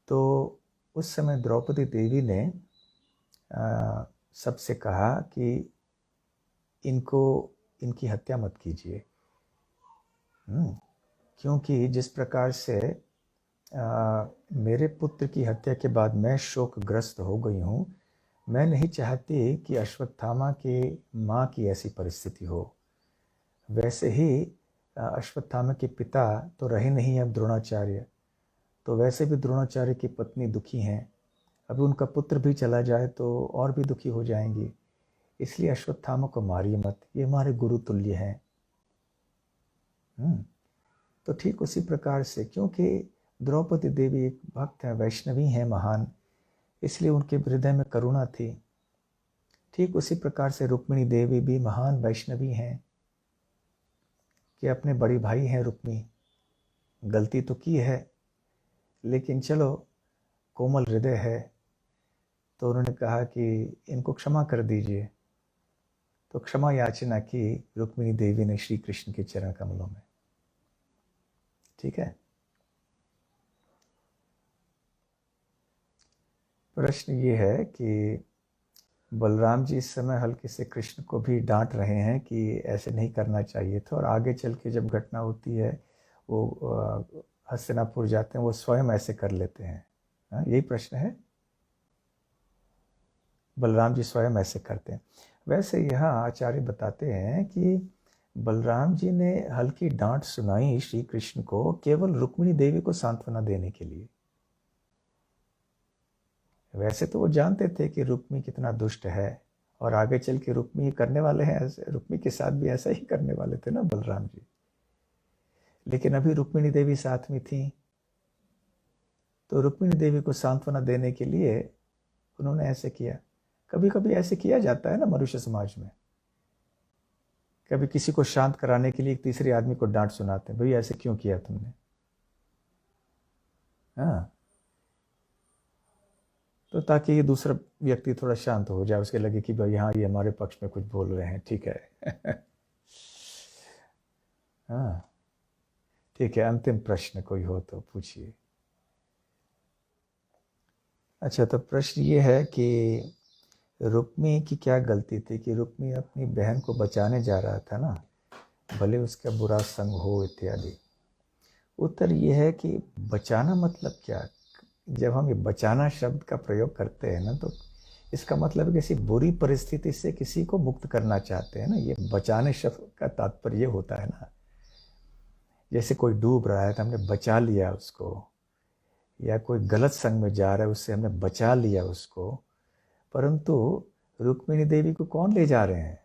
तो उस समय द्रौपदी देवी ने सबसे कहा कि इनकी हत्या मत कीजिए, क्योंकि जिस प्रकार से मेरे पुत्र की हत्या के बाद मैं शोकग्रस्त हो गई हूँ, मैं नहीं चाहती कि अश्वत्थामा की माँ की ऐसी परिस्थिति हो। वैसे ही अश्वत्थामा के पिता तो रहे नहीं अब द्रोणाचार्य, तो वैसे भी द्रोणाचार्य की पत्नी दुखी हैं, अभी उनका पुत्र भी चला जाए तो और भी दुखी हो जाएंगी, इसलिए अश्वत्थामा को मारिए मत, ये हमारे गुरु तुल्य हैं। तो ठीक उसी प्रकार से, क्योंकि द्रौपदी देवी एक भक्त है, वैष्णवी हैं महान, इसलिए उनके हृदय में करुणा थी। ठीक उसी प्रकार से रुक्मिणी देवी भी महान वैष्णवी हैं कि अपने बड़ी भाई हैं रुक्मी, गलती तो की है लेकिन चलो कोमल हृदय है, तो उन्होंने कहा कि इनको क्षमा कर दीजिए। तो क्षमा याचना की रुक्मिणी देवी ने श्री कृष्ण के चरण कमलों में। ठीक है। प्रश्न ये है कि बलराम जी इस समय हल्के से कृष्ण को भी डांट रहे हैं कि ऐसे नहीं करना चाहिए था, और आगे चल के जब घटना होती है वो हस्तिनापुर जाते हैं, वो स्वयं ऐसे कर लेते हैं। यही प्रश्न है, बलराम जी स्वयं ऐसे करते हैं। वैसे यहाँ आचार्य बताते हैं कि बलराम जी ने हल्की डांट सुनाई श्री कृष्ण को केवल रुक्मिणी देवी को सांत्वना देने के लिए। वैसे तो वो जानते थे कि रुक्मी कितना दुष्ट है, और आगे चल के रुक्मी करने वाले हैं, रुक्मी के साथ भी ऐसा ही करने वाले थे ना बलराम जी। लेकिन अभी रुक्मिणी देवी साथ में थी, तो रुक्मिणी देवी को सांत्वना देने के लिए उन्होंने ऐसे किया। कभी कभी ऐसे किया जाता है ना मनुष्य समाज में, कभी किसी को शांत कराने के लिए एक तीसरे आदमी को डांट सुनाते हैं, भाई ऐसे क्यों किया तुमने। हाँ, तो ताकि ये दूसरा व्यक्ति थोड़ा शांत हो जाए, उसके लगे कि भाई हाँ ये हमारे पक्ष में कुछ बोल रहे हैं, ठीक है। हाँ ठीक है, अंतिम प्रश्न कोई हो तो पूछिए। अच्छा, तो प्रश्न ये है कि रुक्मी की क्या गलती थी कि रुक्मी अपनी बहन को बचाने जा रहा था ना, भले उसका बुरा संग हो इत्यादि। उत्तर ये है कि बचाना मतलब क्या। जब हम ये बचाना शब्द का प्रयोग करते हैं ना, तो इसका मतलब किसी बुरी परिस्थिति से किसी को मुक्त करना चाहते हैं ना, ये बचाने शब्द का तात्पर्य होता है ना। जैसे कोई डूब रहा है तो हमने बचा लिया उसको, या कोई गलत संग में जा रहा है उससे हमने बचा लिया उसको। परंतु रुक्मिणी देवी को कौन ले जा रहे हैं,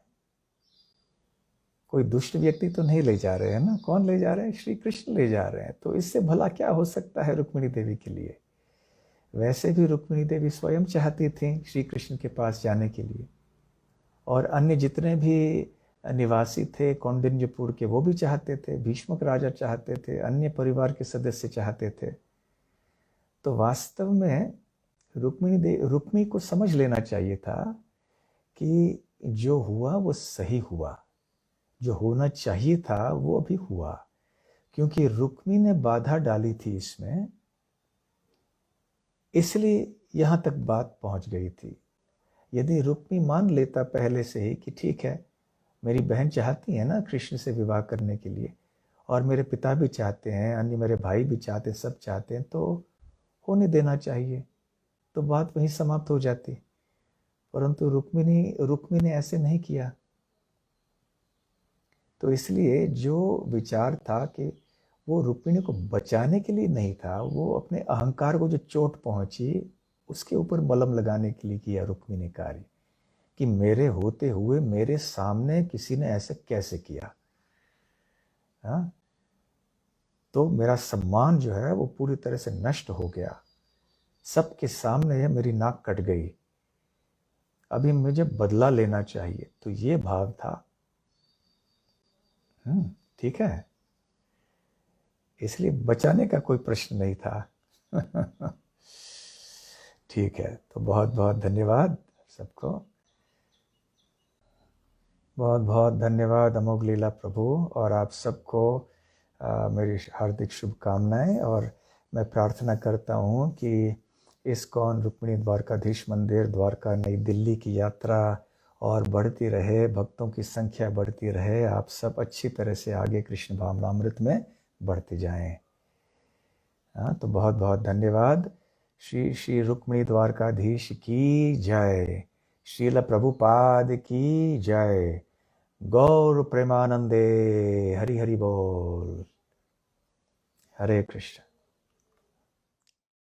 कोई दुष्ट व्यक्ति तो नहीं ले जा रहे हैं ना, कौन ले जा रहे हैं, श्री कृष्ण ले जा रहे हैं। तो इससे भला क्या हो सकता है रुक्मिणी देवी के लिए। वैसे भी रुक्मिणी देवी स्वयं चाहती थी श्री कृष्ण के पास जाने के लिए, और अन्य जितने भी निवासी थे कौंडिन्यपुर के वो भी चाहते थे, भीष्मक राजा चाहते थे, अन्य परिवार के सदस्य चाहते थे। तो वास्तव में रुक्मी को समझ लेना चाहिए था कि जो हुआ वो सही हुआ, जो होना चाहिए था वो अभी हुआ, क्योंकि रुक्मी ने बाधा डाली थी इसमें, इसलिए यहां तक बात पहुंच गई थी। यदि रुक्मी मान लेता पहले से ही कि ठीक है, मेरी बहन चाहती है ना कृष्ण से विवाह करने के लिए, और मेरे पिता भी चाहते हैं, अन्य मेरे भाई भी चाहते हैं, सब चाहते हैं, तो होने देना चाहिए, तो बात वहीं समाप्त हो जाती। परंतु रुक्मी ने ऐसे नहीं किया। तो इसलिए जो विचार था कि वो रुक्मिणी को बचाने के लिए नहीं था, वो अपने अहंकार को जो चोट पहुंची उसके ऊपर मलम लगाने के लिए किया रुक्मी ने कार्य, कि मेरे होते हुए मेरे सामने किसी ने ऐसे कैसे किया। हाँ, तो मेरा सम्मान जो है वो पूरी तरह से नष्ट हो गया, सबके सामने मेरी नाक कट गई, अभी मुझे बदला लेना चाहिए। तो ये भाव था। ठीक है, इसलिए बचाने का कोई प्रश्न नहीं था। ठीक है, तो बहुत बहुत धन्यवाद सबको, बहुत बहुत धन्यवाद अमोघ लीला प्रभु, और आप सबको मेरी हार्दिक शुभकामनाएं। और मैं प्रार्थना करता हूं कि इस्कॉन रुक्मिणी द्वारकाधीश मंदिर द्वारका नई दिल्ली की यात्रा और बढ़ती रहे, भक्तों की संख्या बढ़ती रहे, आप सब अच्छी तरह से आगे कृष्ण भावनामृत में बढ़ते जाएं। हाँ, तो बहुत बहुत धन्यवाद। श्री श्री रुक्मिणी द्वारकाधीश की जय, श्रील प्रभुपाद की जय, गौर प्रेमानंदे। हरि हरि बोल। हरे कृष्ण।